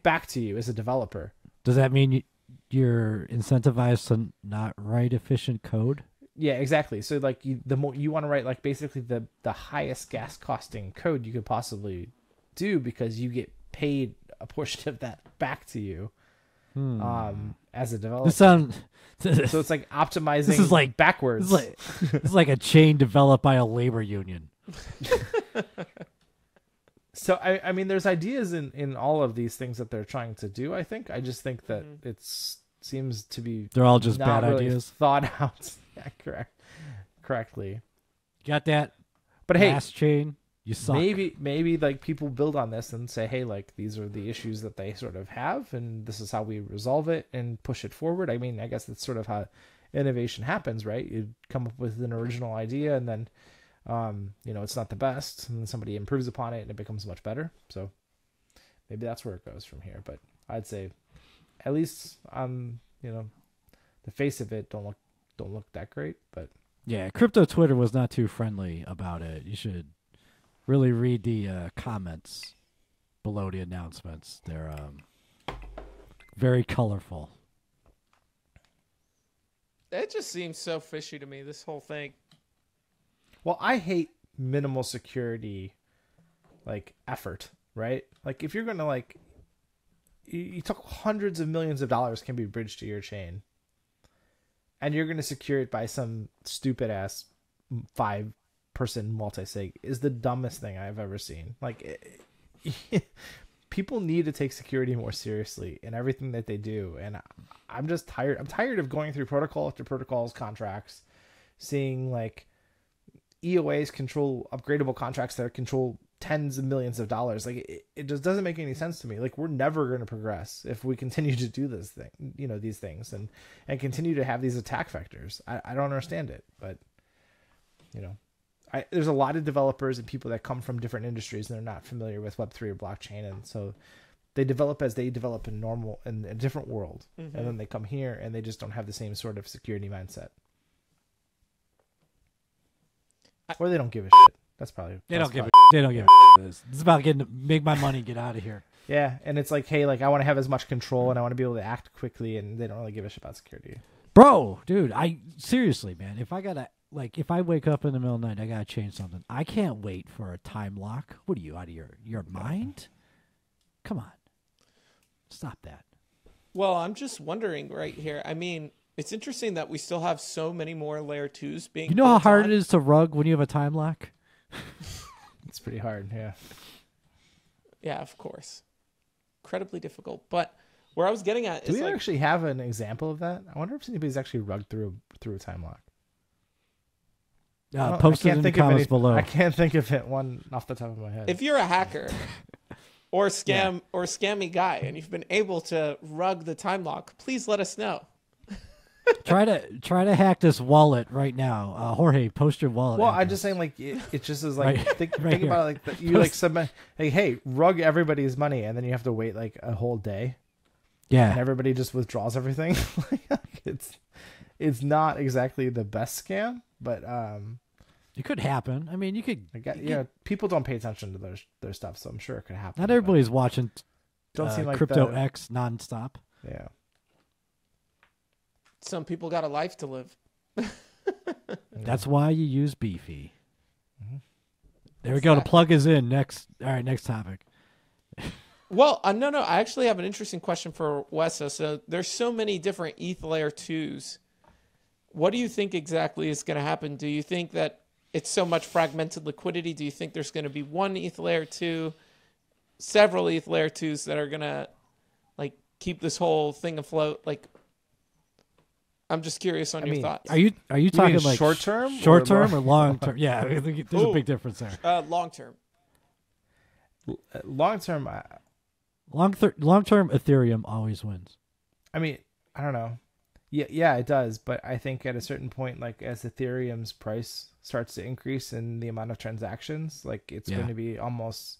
S3: back to you as a developer.
S2: Does that mean you're incentivized to not write efficient code?
S3: Yeah, exactly. So like the more you want to write like basically the highest gas costing code you could possibly do, because you get paid a portion of that back to you as a developer.
S2: So
S3: it's like optimizing.
S2: This is like
S3: backwards.
S2: It's like a chain developed by a labor union.
S3: So I mean, there's ideas in all of these things that they're trying to do. I just think that it seems to be
S2: they're all just
S3: not
S2: bad
S3: really
S2: ideas
S3: thought out. Yeah, correct. correctly.
S2: Got that?
S3: But hey,
S2: last chain, you suck.
S3: Maybe like people build on this and say, hey, like these are the issues that they sort of have, and this is how we resolve it and push it forward. I mean, I guess that's sort of how innovation happens, right? You come up with an original idea, and then it's not the best, and then somebody improves upon it, and it becomes much better. So maybe that's where it goes from here. But I'd say, at least on the face of it, don't look that great. But
S2: yeah, crypto Twitter was not too friendly about it. You should really read the comments below the announcements. They're very colorful.
S1: It just seems so fishy to me, this whole thing.
S3: Well, I hate minimal security, like, effort, right? Like, if you're going to, like, you talk hundreds of millions of dollars can be bridged to your chain, and you're going to secure it by some stupid-ass 5-person multi-sig is the dumbest thing I've ever seen. Like, people need to take security more seriously in everything that they do, and I'm just tired. I'm tired of going through protocol after protocols contracts, seeing, like, EOAs control upgradable contracts that control tens of millions of dollars. Like it just doesn't make any sense to me. Like, we're never going to progress if we continue to do this thing, these things and continue to have these attack vectors. I don't understand it, but there's a lot of developers and people that come from different industries and they're not familiar with Web3 or blockchain. And so they develop as they develop in a different world. Mm-hmm. And then they come here and they just don't have the same sort of security mindset. Or they don't give a shit. That's probably
S2: they don't give a shit. It's about make my money, get out of here.
S3: Yeah, and it's like, hey, like I want to have as much control and I want to be able to act quickly, and they don't really give a shit about security.
S2: Bro, dude, seriously, man, if I wake up in the middle of the night, I gotta change something. I can't wait for a time lock. What are you, out of your mind? Come on, stop that.
S1: Well, I'm just wondering right here. I mean, it's interesting that we still have so many more layer 2s being.
S2: You know how hard it is to rug when you have a time lock?
S3: It's pretty hard, yeah.
S1: Yeah, of course. Incredibly difficult. But where I was getting at is,
S3: do we actually have an example of that? I wonder if anybody's actually rugged through a time lock.
S2: Post it in the comments below.
S3: I can't think of it one off the top of my head.
S1: If you're a hacker or scammy guy and you've been able to rug the time lock, please let us know.
S2: Try to hack this wallet right now. Jorge, post your wallet.
S3: Well, I'm just saying, like, it just is like,
S2: right,
S3: think
S2: right
S3: about it, like, you like submit, hey, rug everybody's money, and then you have to wait like a whole day.
S2: Yeah.
S3: And everybody just withdraws everything. It's not exactly the best scam, but
S2: it could happen. I mean, you could.
S3: People don't pay attention to their stuff, so I'm sure it could happen.
S2: Not everybody's watching.
S3: Don't seem like
S2: Crypto X nonstop.
S3: Yeah.
S1: Some people got a life to live.
S2: That's why you use Beefy.
S3: Mm-hmm.
S2: There we go. The plug is in. Next topic.
S1: Well, no. I actually have an interesting question for Weso. So there's so many different ETH layer 2s. What do you think exactly is going to happen? Do you think that it's so much fragmented liquidity? Do you think there's going to be one ETH layer 2, several ETH layer 2s that are going to like keep this whole thing afloat? Like, I'm just curious on your thoughts.
S2: Are you talking like
S3: short term
S2: or long term? Yeah, I think there's a big difference there.
S1: Long term.
S3: Long term.
S2: Long term, Ethereum always wins.
S3: I mean, I don't know. Yeah, it does. But I think at a certain point, like as Ethereum's price starts to increase in the amount of transactions, like it's going to be almost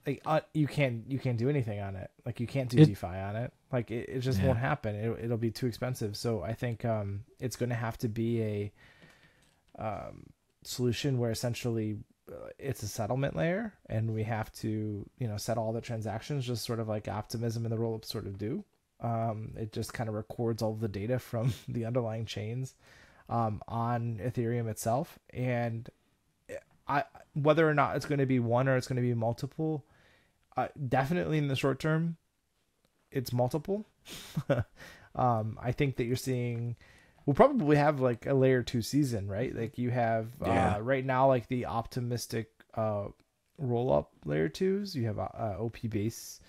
S3: like you can't do anything on it. Like you can't do DeFi on it. Like it just won't happen. It'll be too expensive. So I think it's going to have to be a solution where essentially it's a settlement layer, and we have to settle all the transactions, just sort of like Optimism and the rollups sort of do. It just kind of records all the data from the underlying chains on Ethereum itself, and whether or not it's going to be one or it's going to be multiple, definitely in the short term, it's multiple. I think that you're seeing, we'll probably have like a layer 2 season, right? Like you have right now, like the optimistic roll up layer 2s. You have OP base,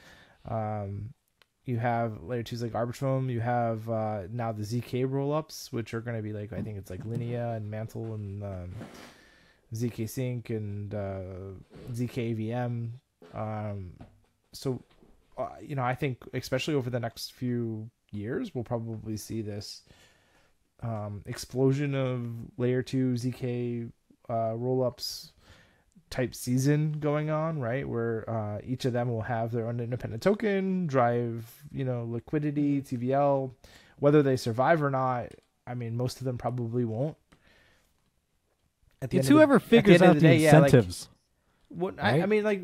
S3: You have layer 2s like Arbitrum. You have now the ZK rollups, which are going to be like, I think it's like Linea and Mantle and ZK Sync and ZK AVM. So, I think especially over the next few years, we'll probably see this explosion of layer 2 ZK rollups type season going on, right? Where each of them will have their own independent token, drive, liquidity, TVL. Whether they survive or not, I mean, most of them probably won't.
S2: It's whoever figures out the incentives.
S3: Right? I mean, like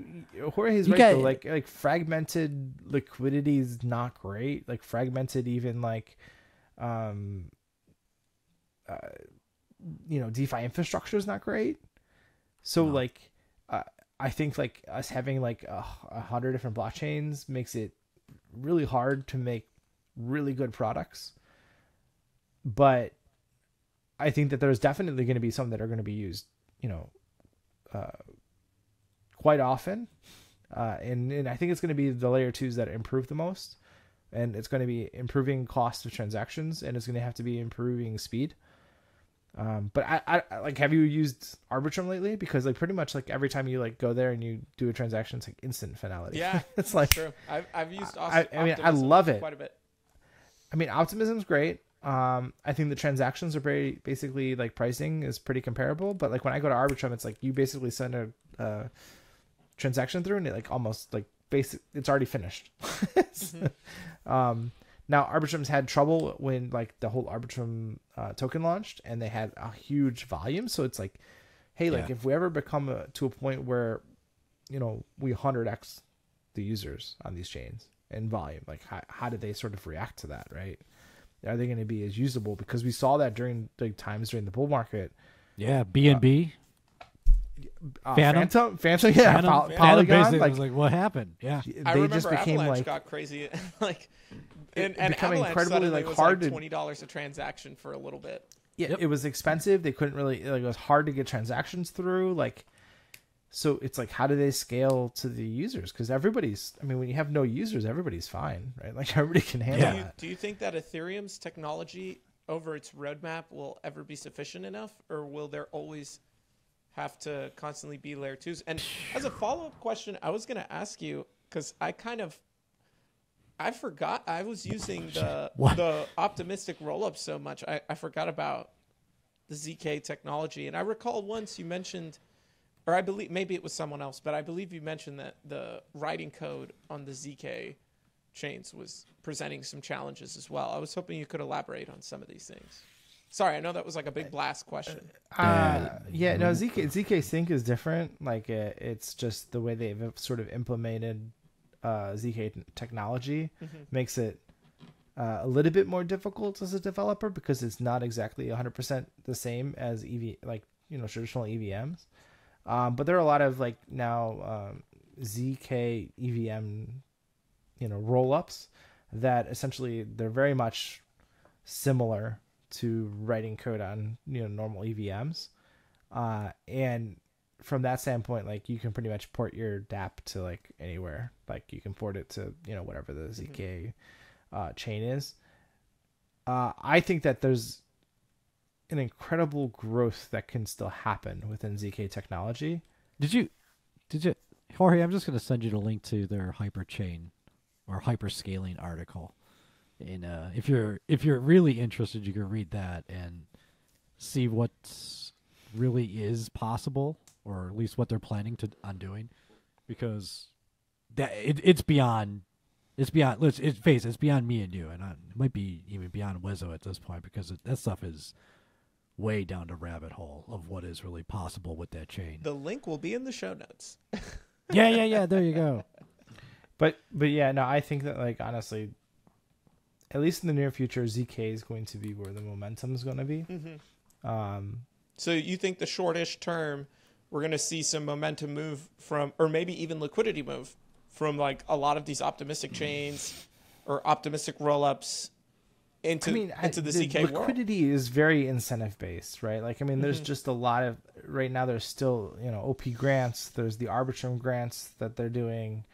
S3: Jorge's right though. Like fragmented liquidity is not great. Like fragmented, even like, DeFi infrastructure is not great. So I think like us having like 100 different blockchains makes it really hard to make really good products. But I think that there's definitely going to be some that are going to be used, quite often. And I think it's going to be the layer 2s that improve the most. And it's going to be improving cost of transactions, and it's going to have to be improving speed. But I like, have you used Arbitrum lately? Because like pretty much like every time you like go there and you do a transaction, it's like instant finality.
S1: Yeah,
S3: it's like
S1: true. I've used.
S3: I mean, I love it
S1: quite a bit.
S3: I mean, Optimism's great. I think the transactions are very basically like pricing is pretty comparable. But like when I go to Arbitrum, it's like you basically send a transaction through and it like almost like it's already finished. Now Arbitrum's had trouble when like the whole Arbitrum token launched, and they had a huge volume. So it's like, hey, like if we ever become to a point where, we 100x the users on these chains in volume, like how do they sort of react to that, right? Are they going to be as usable? Because we saw that during like times during the bull market.
S2: Yeah, BNB.
S3: Phantom,
S2: Polygon.
S3: Polygon.
S2: Like, was like, what happened? Yeah,
S1: they just became Avalanche got crazy. Like, and become incredibly like hard to $20 a transaction for a little bit.
S3: Yeah, It was expensive. They couldn't really it was hard to get transactions through. Like, so it's like, how do they scale to the users? Because when you have no users, everybody's fine, right? Like everybody can handle that.
S1: Do you think that Ethereum's technology over its roadmap will ever be sufficient enough, or will there always have to constantly be layer 2s? And as a follow-up question, I was going to ask you, because I forgot I was using the optimistic rollup so much. I forgot about the ZK technology. And I recall once you mentioned, or I believe maybe it was someone else, but I believe you mentioned that the writing code on the ZK chains was presenting some challenges as well. I was hoping you could elaborate on some of these things. Sorry, I know that was like a big blast question.
S3: ZK Sync is different. Like it's just the way they've sort of implemented ZK technology makes it a little bit more difficult as a developer, because it's not exactly 100% the same as traditional EVMs. But there are a lot of like now ZK EVM rollups that essentially they're very much similar to writing code on normal EVMs, and from that standpoint, like you can pretty much port your dApp to like anywhere. Like you can port it to whatever the ZK chain is. I think that there's an incredible growth that can still happen within ZK technology.
S2: Did you Jorge? I'm just going to send you the link to their hyperchain or hyperscaling article. And if you're really interested, you can read that and see what really is possible, or at least what they're planning on doing, because it's beyond me and you, and it might be even beyond Weso at this point, because that stuff is way down the rabbit hole of what is really possible with that chain.
S1: The link will be in the show notes.
S2: Yeah. There you go.
S3: But yeah, no, I think that like honestly, at least in the near future, ZK is going to be where the momentum is going to be.
S1: So you think the shortish term, we're going to see some momentum move from, or maybe even liquidity move from like a lot of these optimistic chains or optimistic rollups into the ZK world?
S3: Liquidity is very incentive based, right? Like, there's just a lot of, right now there's still, OP grants. There's the Arbitrum grants that they're doing.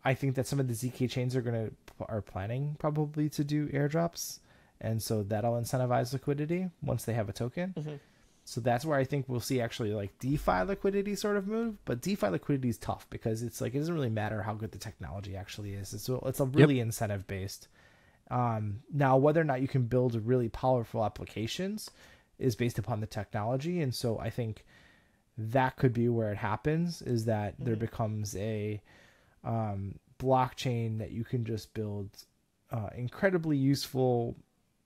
S3: I think that some of the ZK chains are planning probably to do airdrops, and so that'll incentivize liquidity once they have a token.
S1: Mm-hmm.
S3: So that's where I think we'll see actually like DeFi liquidity sort of move. But DeFi liquidity is tough because it's like it doesn't really matter how good the technology actually is. It's a really incentive based. Now whether or not you can build really powerful applications is based upon the technology, and so I think that could be where it happens, is that there becomes a blockchain that you can just build incredibly useful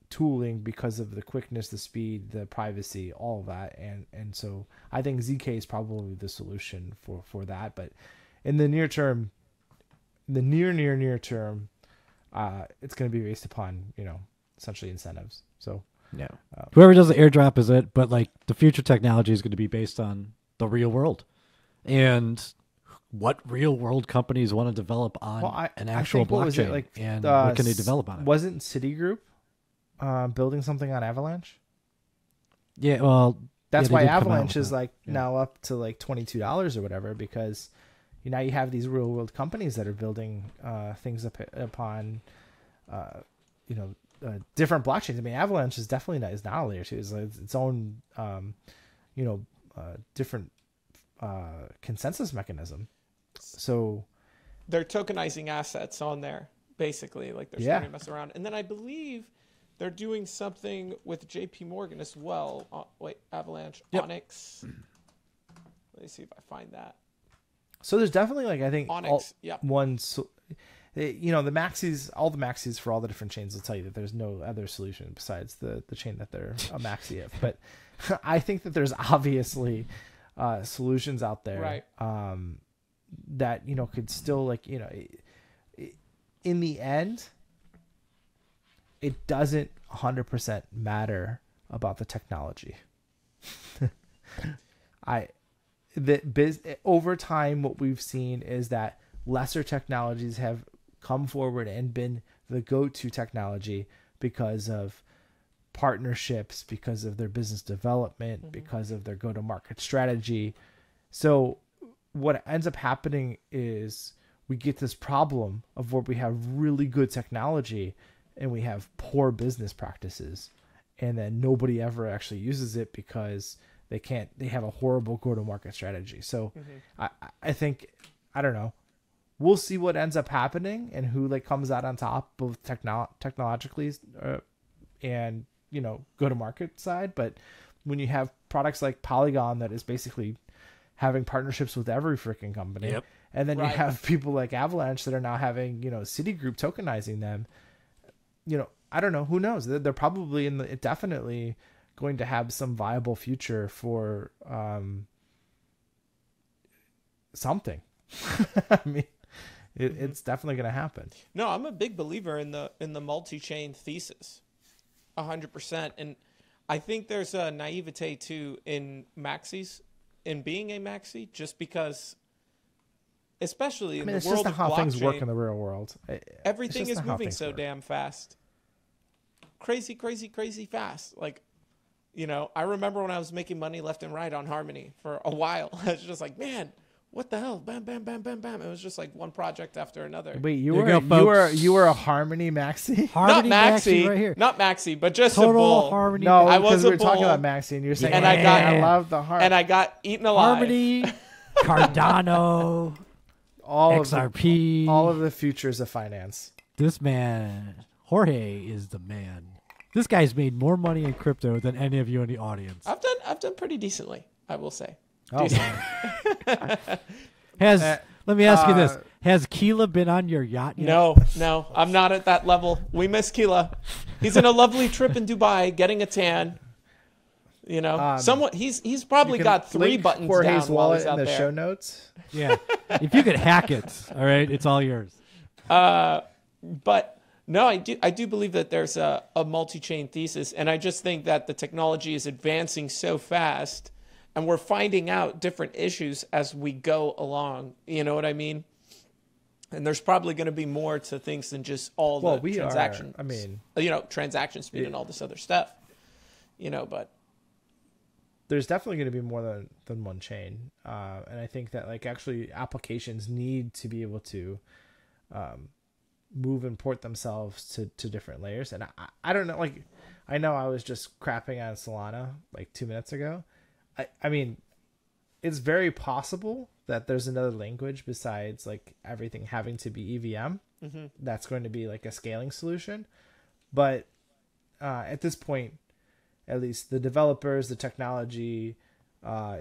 S3: tooling because of the quickness, the speed, the privacy, all of that. And so I think ZK is probably the solution for that. But in the near term, the near term, it's going to be based upon, essentially incentives. So
S2: yeah, whoever does the airdrop is it, but like the future technology is going to be based on the real world and what real world companies want to develop on an actual blockchain, and what can they develop on it?
S3: Wasn't Citigroup building something on Avalanche?
S2: Yeah, well,
S3: that's why Avalanche is now up to like $22 or whatever, because now you have these real world companies that are building things upon different blockchains. I mean, Avalanche is definitely not a layer 2. It's like its own different consensus mechanism. So
S1: they're tokenizing assets on there, basically. Like they're starting to mess around. And then I believe they're doing something with JP Morgan as well. Avalanche, Onyx. Let me see if I find that.
S3: So there's definitely I think
S1: Onyx,
S3: the maxis, all the maxis for all the different chains will tell you that there's no other solution besides the chain that they're a maxi of. But I think that there's obviously solutions out there,
S1: right?
S3: That could still in the end, it doesn't 100% matter about the technology. Over time, what we've seen is that lesser technologies have come forward and been the go-to technology because of partnerships, because of their business development, because of their go-to-market strategy. So what ends up happening is we get this problem of where we have really good technology and we have poor business practices, and then nobody ever actually uses it because they have a horrible go-to-market strategy. So I think, I don't know, we'll see what ends up happening and who comes out on top both technologically and go-to-market side. But when you have products like Polygon that is basically having partnerships with every freaking company, and then you have people like Avalanche that are now having Citigroup tokenizing them, I don't know, who knows? They're probably definitely going to have some viable future for something. I mean, it's definitely going to happen.
S1: No, I'm a big believer in the multi-chain thesis, 100%. And I think there's a naivete too in maxis, in being a maxi, just because, especially in the world of blockchain, it's just
S3: how things work in the real world.
S1: Everything is moving so damn fast, crazy fast. I remember when I was making money left and right on Harmony for a while. I was just like, man, what the hell? Bam, bam, bam, bam, bam. It was just like one project after another.
S3: Wait, you were a Harmony maxi?
S2: Harmony
S1: not maxi,
S2: right here.
S1: Not maxi, but just
S2: total
S1: a bull.
S2: Harmony.
S3: No,
S1: I was
S3: we were
S1: a bull,
S3: talking about maxi, and you're saying,
S1: and I
S3: love the Harmony.
S1: And I got eaten alive.
S2: Harmony, Cardano, XRP.
S3: All of the futures of finance.
S2: This man, Jorge, is the man. This guy's made more money in crypto than any of you in the audience.
S1: I've done pretty decently, I will say.
S3: Oh,
S2: let me ask you this. Has Keela been on your yacht yet?
S1: No, I'm not at that level. We miss Keela. He's in a lovely trip in Dubai, getting a tan. He's probably got 3 buttons
S3: Jorge's
S1: down while he's
S3: wallet
S1: out
S3: in the
S1: there.
S3: show notes.
S2: Yeah. If you could hack it, all right, it's all yours.
S1: But no, I do believe that there's a multi-chain thesis, and I just think that the technology is advancing so fast, and we're finding out different issues as we go along. You know what I mean? And there's probably going to be more to things than just all the transactions. Transaction speed and all this other stuff. But
S3: there's definitely going to be more than one chain, and I think that actually applications need to be able to move and port themselves to different layers. And I don't know, like, I know I was just crapping on Solana like 2 minutes ago. I mean, it's very possible that there's another language besides like everything having to be EVM. That's going to be like a scaling solution. But at this point, at least the developers, the technology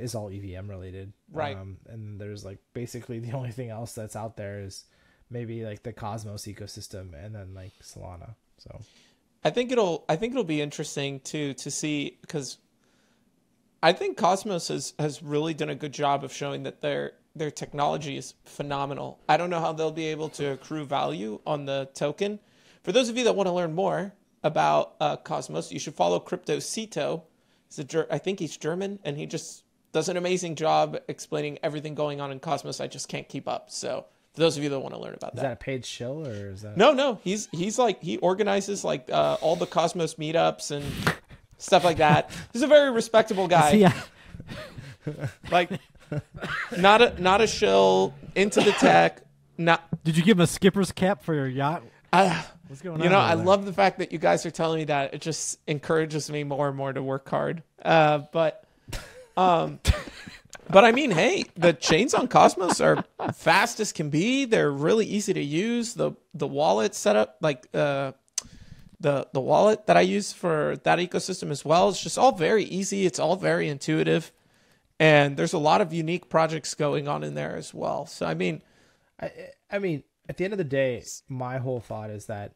S3: is all EVM related.
S1: Right.
S3: And there's like basically the only thing else that's out there is maybe like the Cosmos ecosystem and then like Solana. So
S1: I think it'll be interesting to see, because I think Cosmos has really done a good job of showing that their technology is phenomenal. I don't know how they'll be able to accrue value on the token. For those of you that want to learn more about Cosmos, you should follow Crypto Cito. I think he's German, and he just does an amazing job explaining everything going on in Cosmos. I just can't keep up. So for those of you that want to learn about
S3: is that a paid shill, or is that
S1: No, he's like, he organizes like all the Cosmos meetups and stuff like that. He's a very respectable guy.
S2: Yeah.
S1: Like not a shill, into the tech.
S2: Did you give him a skipper's cap for your yacht? What's going on?
S1: You know, I
S2: there?
S1: love the fact that you guys are telling me that. It just encourages me more and more to work hard. But I mean, hey, the chains on Cosmos are fast as can be. They're really easy to use. The wallet setup, like the wallet that I use for that ecosystem as well, it's just all very easy. It's all very intuitive, and there's a lot of unique projects going on in there as well. So I mean,
S3: at the end of the day, my whole thought is that,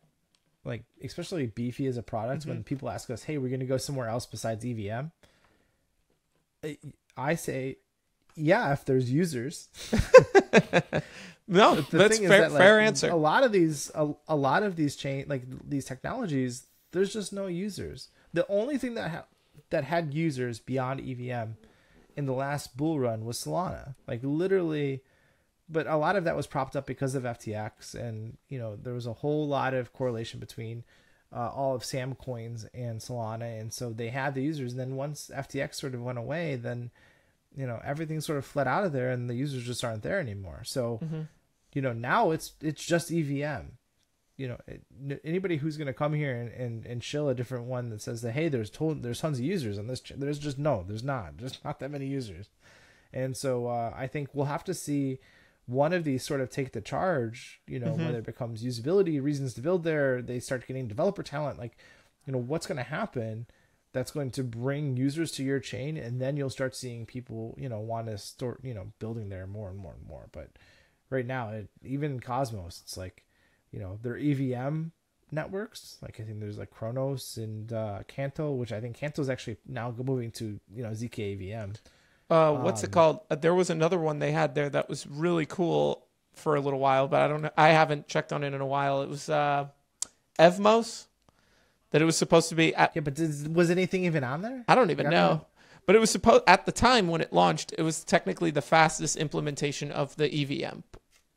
S3: like, especially Beefy as a product, when people ask us, hey, we're going to go somewhere else besides EVM, I say, yeah, if there's users.
S1: No, that's fair answer.
S3: A lot of these chain, like these technologies, there's just no users. The only thing that had users beyond EVM in the last bull run was Solana. Like, literally. But a lot of that was propped up because of FTX, and there was a whole lot of correlation between all of Sam coins and Solana, and so they had the users. And then once FTX sort of went away, then everything sort of fled out of there, and the users just aren't there anymore. So now it's just EVM. Anybody who's going to come here and shill a different one that says that, hey, there's tons of users on this, there's not that many users. And so I think we'll have to see one of these sort of take the charge, whether it becomes usability, reasons to build there, they start getting developer talent, like, what's going to happen that's going to bring users to your chain, and then you'll start seeing people, want to start, building there more and more and more. But right now, even Cosmos, it's like, their EVM networks, like I think there's like Kronos and Canto, which I think Canto is actually now moving to, ZK EVM.
S1: What's it called? There was another one they had there that was really cool for a little while, but I don't know. I haven't checked on it in a while. It was Evmos, that it was supposed to be.
S3: Yeah, but was anything even on there?
S1: I don't even know. But it was supposed, at the time when it launched, it was technically the fastest implementation of the EVM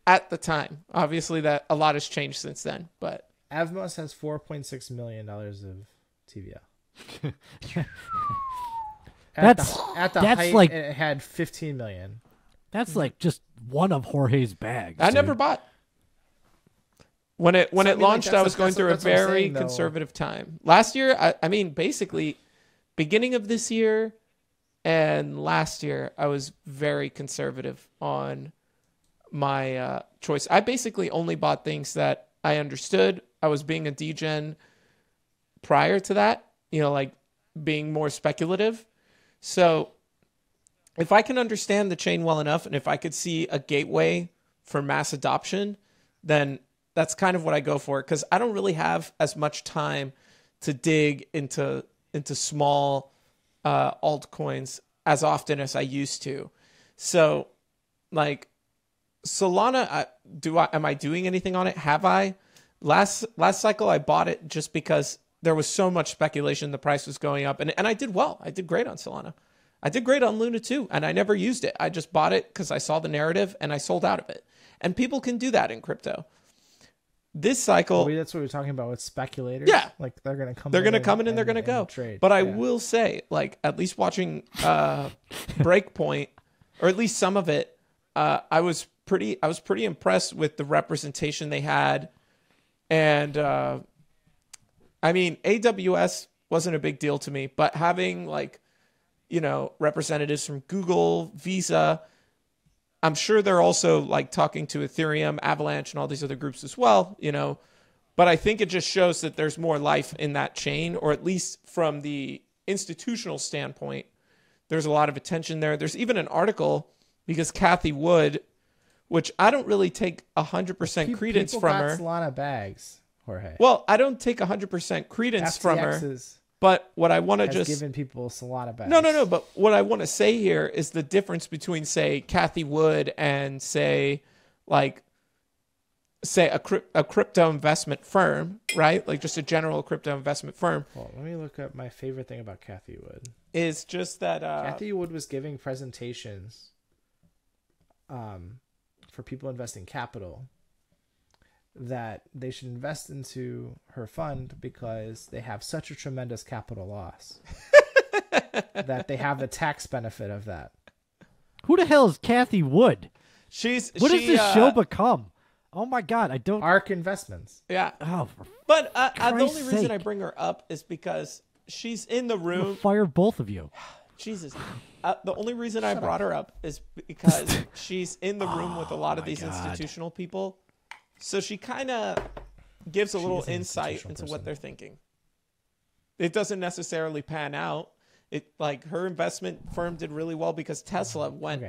S1: at the time. Obviously, that a lot has changed since then. But
S3: Evmos has $4.6 million of TVL.
S2: That's
S3: height,
S2: like,
S3: it had 15 million.
S2: That's like just one of Jorge's bags.
S1: I never bought. When it launched, I was going through a very
S3: saying,
S1: conservative time. Last year, I mean, basically, beginning of this year and last year, I was very conservative on my choice. I basically only bought things that I understood. I was being a degen prior to that, like being more speculative. So if I can understand the chain well enough, and if I could see a gateway for mass adoption, then that's kind of what I go for, because I don't really have as much time to dig into small altcoins as often as I used to. So, like, Solana, am I doing anything on it? Have I? Last cycle, I bought it just because there was so much speculation the price was going up, and I did well. I did great on Solana. I did great on Luna too, and I never used it. I just bought it because I saw the narrative, and I sold out of it. And people can do that in crypto. This cycle,
S3: that's what we're talking about with speculators.
S1: Yeah,
S3: like they're going to come.
S1: They're going to come in and they're going to go.
S3: Trade.
S1: But I will say, like, at least watching Breakpoint, or at least some of it, I was was pretty impressed with the representation they had. And I mean, AWS wasn't a big deal to me, but having like, you know, representatives from Google, Visa, I'm sure they're also like talking to Ethereum, Avalanche, and all these other groups as well, you know. But I think it just shows that there's more life in that chain, or at least from the institutional standpoint, there's a lot of attention there. There's even an article because Cathie Wood, which I don't really take 100% credence
S3: People
S1: from
S3: got
S1: her.
S3: Solana bags, Jorge.
S1: Well, I don't take 100% credence from her.
S3: FTX
S1: But what I want to
S3: has
S1: just
S3: given people Solana bags.
S1: No. But what I want to say here is the difference between, say, Cathie Wood and say a crypto investment firm, right? Like just a general crypto investment firm.
S3: Well, let me look up my favorite thing about Cathie Wood.
S1: Is just that
S3: Cathie Wood was giving presentations for people investing capital that they should invest into her fund because they have such a tremendous capital loss that they have the tax benefit of that.
S2: Who the hell is Cathie Wood? What has this show become? Oh my God, I don't.
S3: ARK Investments.
S1: Yeah.
S2: Oh,
S1: But the only
S2: Christ's
S1: reason
S2: sake.
S1: I bring her up is because she's in the
S2: I'll
S1: room.
S2: fire both of you.
S1: Jesus. The only reason I brought her up is because she's in the room with a lot of these institutional people. So she kind of gives a little
S3: is an
S1: insight
S3: institutional
S1: into
S3: person.
S1: what they're thinking. It doesn't necessarily pan out. It like her investment firm did really well because Tesla went,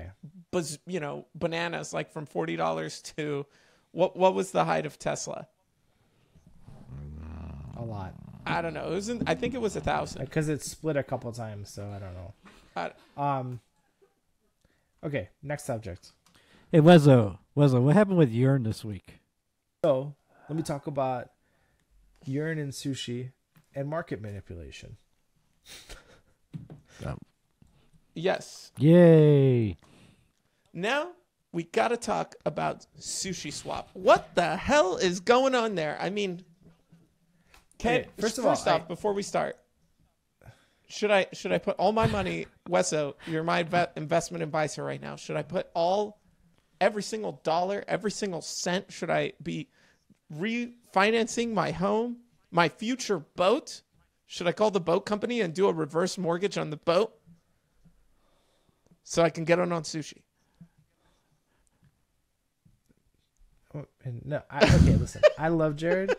S1: bananas, like from $40 to what was the height of Tesla?
S3: A lot.
S1: I don't know. I think it was 1,000.
S3: Because it split a couple times, so I don't know. Okay, next subject.
S2: Hey, Weso, what happened with Yearn this week?
S3: So let me talk about Yearn and Sushi and market manipulation.
S1: Yes.
S2: Yay.
S1: Now we got to talk about Sushi Swap. What the hell is going on there? I mean, first off, before we start, should I put all my money, Weso, you're my investment advisor right now. Should I put every single dollar, every single cent? Should I be refinancing my home, my future boat? Should I call the boat company and do a reverse mortgage on the boat so I can get on Sushi?
S3: No, okay, listen. I love Jared.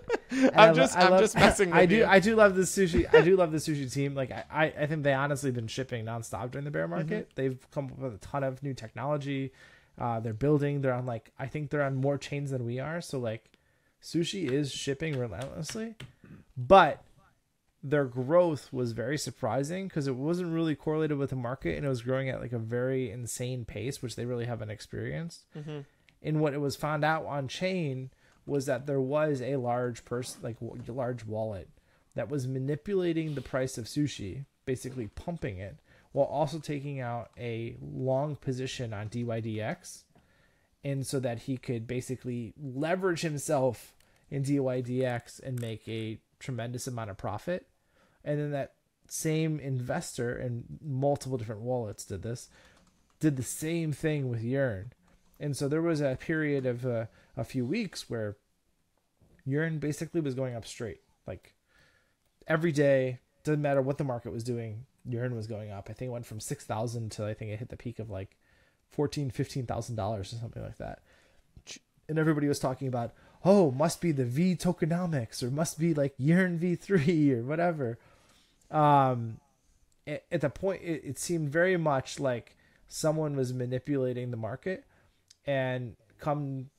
S1: I'm just messing with you.
S3: I do love the Sushi. I do love the Sushi team. Like I think they honestly been shipping nonstop during the bear market. Mm-hmm. They've come up with a ton of new technology. They're building. They're on I think they're on more chains than we are. So like, Sushi is shipping relentlessly, but their growth was very surprising because it wasn't really correlated with the market, and it was growing at like a very insane pace, which they really haven't experienced. Mm-hmm. And what it was found out on chain was that there was a large large wallet that was manipulating the price of Sushi, basically pumping it, while also taking out a long position on Dydx, and so that he could basically leverage himself in Dydx and make a tremendous amount of profit. And then that same investor in multiple different wallets did the same thing with Yearn. And so there was a period of a few weeks where Yearn basically was going up straight. Like every day, doesn't matter what the market was doing, Yearn was going up. I think it went from 6,000 to I think it hit the peak of like $14,000-$15,000 or something like that. And everybody was talking about, oh, must be the V tokenomics, or must be like Yearn V3 or whatever. At the point, it seemed very much like someone was manipulating the market, and come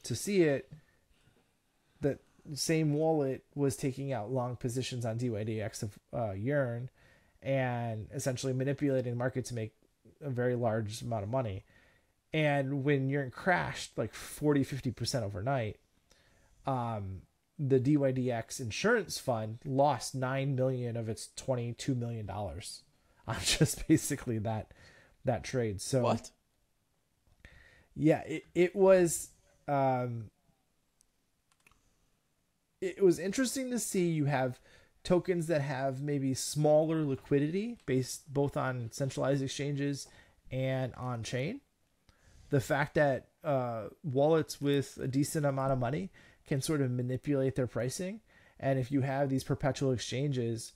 S3: to see it, that same wallet was taking out long positions on Dydx of Yearn, and essentially manipulating the market to make a very large amount of money. And when Yearn crashed like 40-50% overnight, the Dydx insurance fund lost $9 million of its $22 million on just basically that trade. So
S1: what?
S3: Yeah, it was interesting to see. You have tokens that have maybe smaller liquidity based both on centralized exchanges and on chain. the fact that wallets with a decent amount of money can sort of manipulate their pricing. And if you have these perpetual exchanges,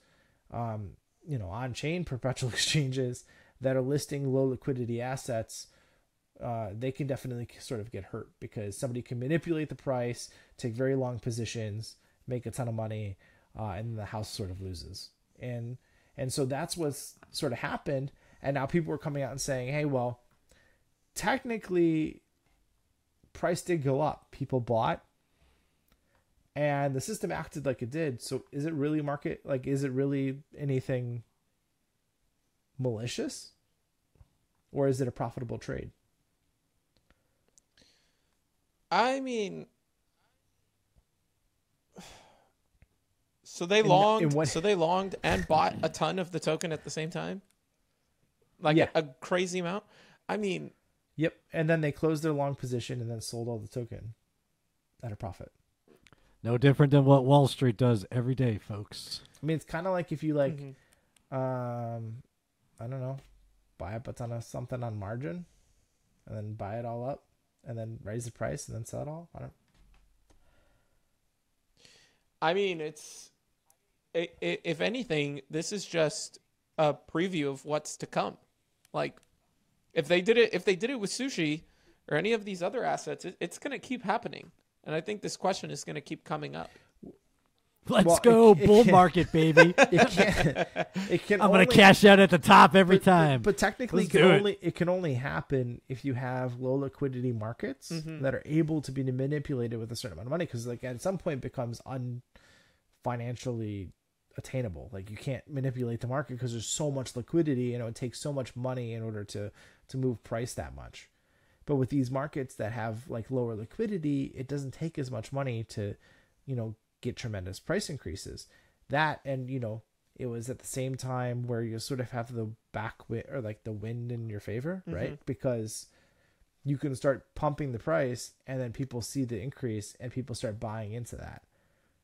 S3: on-chain perpetual exchanges that are listing low liquidity assets, they can definitely sort of get hurt because somebody can manipulate the price, take very long positions, make a ton of money, and the house sort of loses. And so that's what's sort of happened. And now people are coming out and saying, hey, well, technically price did go up. People bought and the system acted like it did. So is it really market? Like, is it really anything malicious, or is it a profitable trade?
S1: I mean, so they longed and bought a ton of the token at the same time, like a crazy amount. I mean,
S3: yep. And then they closed their long position and then sold all the token at a profit.
S2: No different than what Wall Street does every day, folks.
S3: I mean, it's kind of like if you I don't know, buy up a ton of something on margin and then buy it all up and then raise the price and then sell it all.
S1: I mean, if anything, this is just a preview of what's to come. Like, if they did it with Sushi or any of these other assets, it's going to keep happening. And I think this question is going to keep coming up.
S2: Let's go bull market, baby.
S3: It can.
S2: I'm going to cash out at the top every time.
S3: But technically, it can only happen if you have low liquidity markets that are able to be manipulated with a certain amount of money. Because like at some point, it becomes financially attainable. Like you can't manipulate the market because there's so much liquidity, and it would take so much money in order to move price that much. But with these markets that have like lower liquidity, it doesn't take as much money to, get tremendous price increases. That, and it was at the same time where you sort of have the or like the wind in your favor, right? Because you can start pumping the price and then people see the increase and people start buying into that.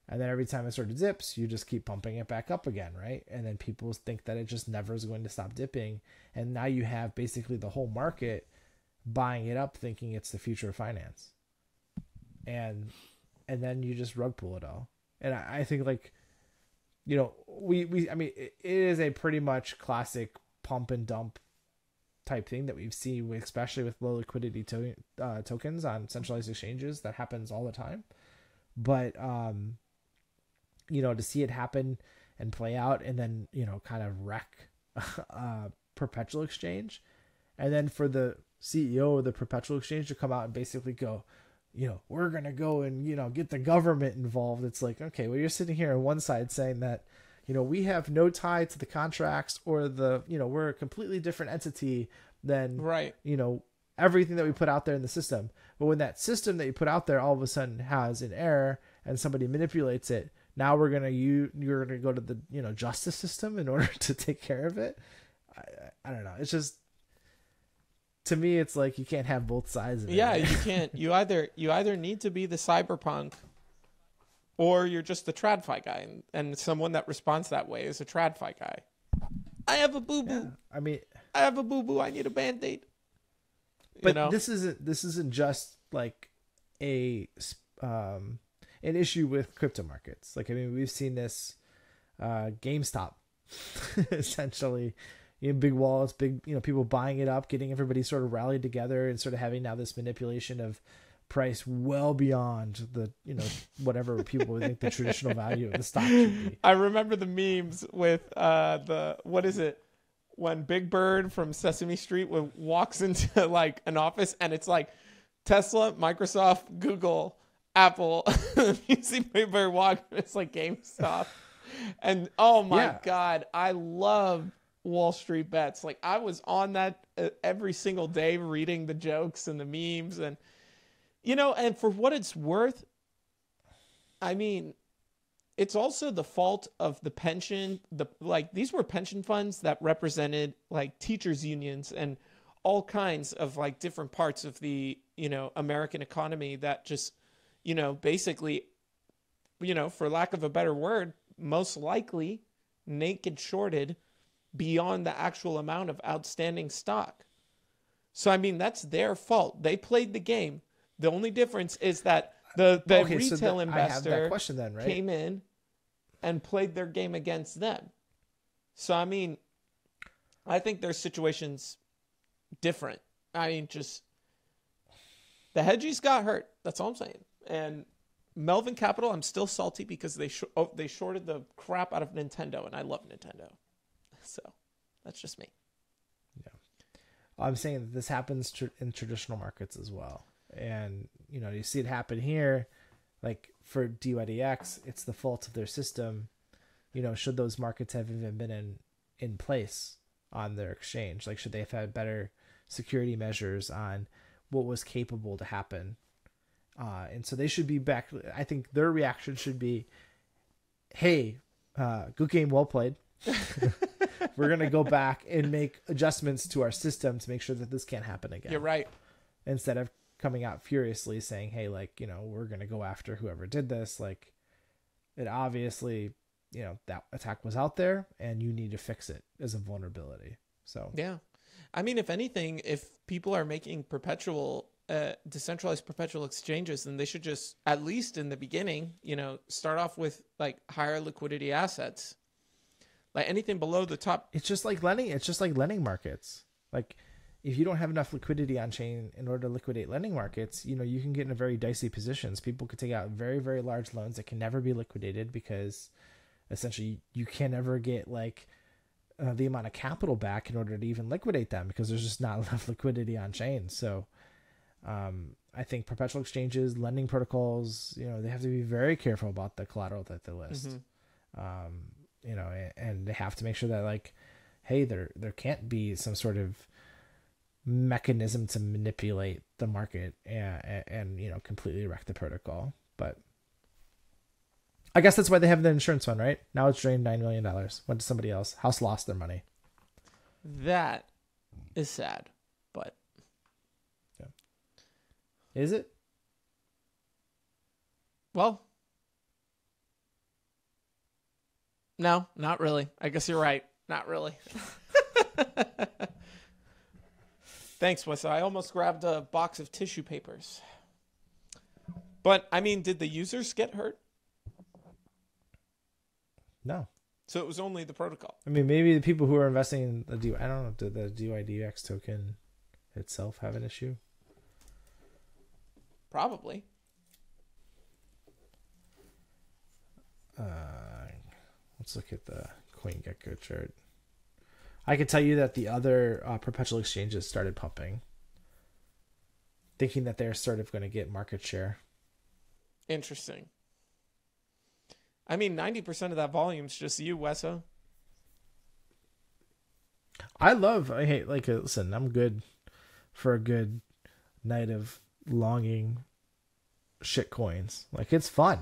S3: And then every time it sort of dips, you just keep pumping it back up again, right? And then people think that it just never is going to stop dipping. And now you have basically the whole market buying it up thinking it's the future of finance. And then you just rug pull it all. And I think like, I mean, it is a pretty much classic pump and dump type thing that we've seen, especially with low liquidity tokens on centralized exchanges. That happens all the time. But, to see it happen and play out and then, kind of wreck perpetual exchange. And then for the CEO of the perpetual exchange to come out and basically go, we're going to go and, get the government involved. It's like, okay, well, you're sitting here on one side saying that, we have no tie to the contracts or we're a completely different entity than,
S1: right.
S3: Everything that we put out there in the system. But when that system that you put out there all of a sudden has an error and somebody manipulates it, now you're going to go to the, justice system in order to take care of it. I don't know. It's just, to me, it's like you can't have both sides of it.
S1: Yeah, you can't. You either need to be the cyberpunk, or you're just the TradFi guy, and someone that responds that way is a TradFi guy. I have a boo boo.
S3: Yeah, I mean,
S1: I have a boo boo. I need a Band-Aid.
S3: But this isn't just like an issue with crypto markets. Like, I mean, we've seen this GameStop essentially. Big wallets, people buying it up, getting everybody sort of rallied together and sort of having now this manipulation of price well beyond the, whatever people would think the traditional value of the stock should be.
S1: I remember the memes with what is it? When Big Bird from Sesame Street walks into like an office and it's like Tesla, Microsoft, Google, Apple. You see Big Bird walk, it's like GameStop. And oh my God, I love Wall Street Bets. Like I was on that every single day reading the jokes and the memes and and for what it's worth, I mean, it's also the fault of the pension, these were pension funds that represented like teachers unions and all kinds of like different parts of the, American economy that just, basically, for lack of a better word, most likely naked shorted beyond the actual amount of outstanding stock. So, I mean, that's their fault. They played the game. The only difference is that the retail investor
S3: I have that question then, right?
S1: came in and played their game against them. So, I mean, I think their situation's different. I mean, just the hedgies got hurt. That's all I'm saying. And Melvin Capital, I'm still salty because they shorted the crap out of Nintendo, and I love Nintendo. So that's just me.
S3: Yeah, I'm saying that this happens in traditional markets as well, and you see it happen here. Like for Dydx, it's the fault of their system. Should those markets have even been in place on their exchange? Like, should they have had better security measures on what was capable to happen? And so they should be back. I think their reaction should be, hey, good game, well played. We're going to go back and make adjustments to our system to make sure that this can't happen again.
S1: You're right.
S3: Instead of coming out furiously saying, hey, we're going to go after whoever did this. Like, it obviously, that attack was out there and you need to fix it as a vulnerability. So,
S1: yeah. I mean, if anything, if people are making decentralized perpetual exchanges, then they should just, at least in the beginning, start off with like higher liquidity assets. Like anything below the top.
S3: It's just like lending markets. Like if you don't have enough liquidity on chain in order to liquidate lending markets, you can get in a very dicey positions. People could take out very, very large loans that can never be liquidated because essentially you can never get the amount of capital back in order to even liquidate them because there's just not enough liquidity on chain. So I think perpetual exchanges, lending protocols, they have to be very careful about the collateral that they list. And they have to make sure that hey, there can't be some sort of mechanism to manipulate the market and completely wreck the protocol. But I guess that's why they have the insurance fund, right? Now it's drained $9 million. Went to somebody else. House lost their money.
S1: That is sad, but
S3: yeah. Is it?
S1: Well, no, not really. I guess you're right. Not really. Thanks, Weso. I almost grabbed a box of tissue papers. But, I mean, did the users get hurt?
S3: No.
S1: So it was only the protocol.
S3: I mean, maybe the people who are investing in I don't know, did the Dydx token itself have an issue?
S1: Probably.
S3: Let's look at the CoinGecko chart. I can tell you that the other perpetual exchanges started pumping, thinking that they're sort of going to get market share.
S1: Interesting. I mean, 90% of that volume is just you, Weso.
S3: Listen, I'm good for a good night of longing shit coins. It's fun.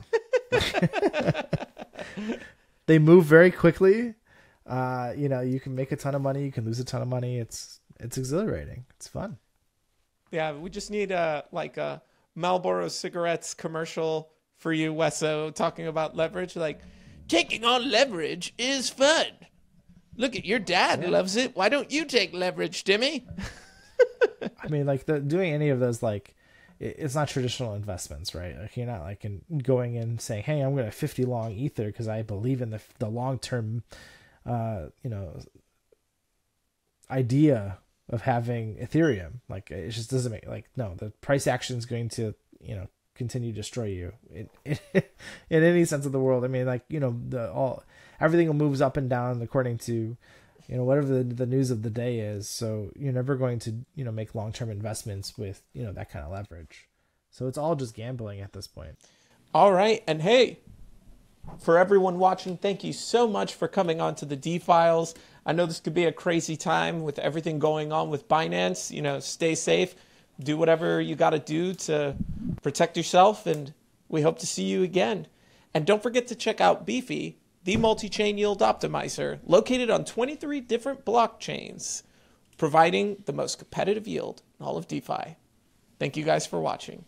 S3: They move very quickly. You can make a ton of money. You can lose a ton of money. It's exhilarating. It's fun.
S1: Yeah, we just need a Marlboro cigarettes commercial for you, Weso, talking about leverage. Taking on leverage is fun. Look at your dad loves it. Why don't you take leverage, Timmy?
S3: I mean, doing any of those, it's not traditional investments, right? You're not going in saying, hey, I'm going to 50 long ether because I believe in the long-term, idea of having ethereum. It just doesn't make no, the price action is going to, continue to destroy you in any sense of the world. I mean, everything moves up and down according to, whatever the news of the day is. So you're never going to, make long-term investments with, that kind of leverage. So it's all just gambling at this point.
S1: All right. And hey, for everyone watching, thank you so much for coming on to the D-Files. I know this could be a crazy time with everything going on with Binance. Stay safe. Do whatever you got to do to protect yourself. And we hope to see you again. And don't forget to check out Beefy, the multi-chain yield optimizer, located on 23 different blockchains, providing the most competitive yield in all of DeFi. Thank you guys for watching.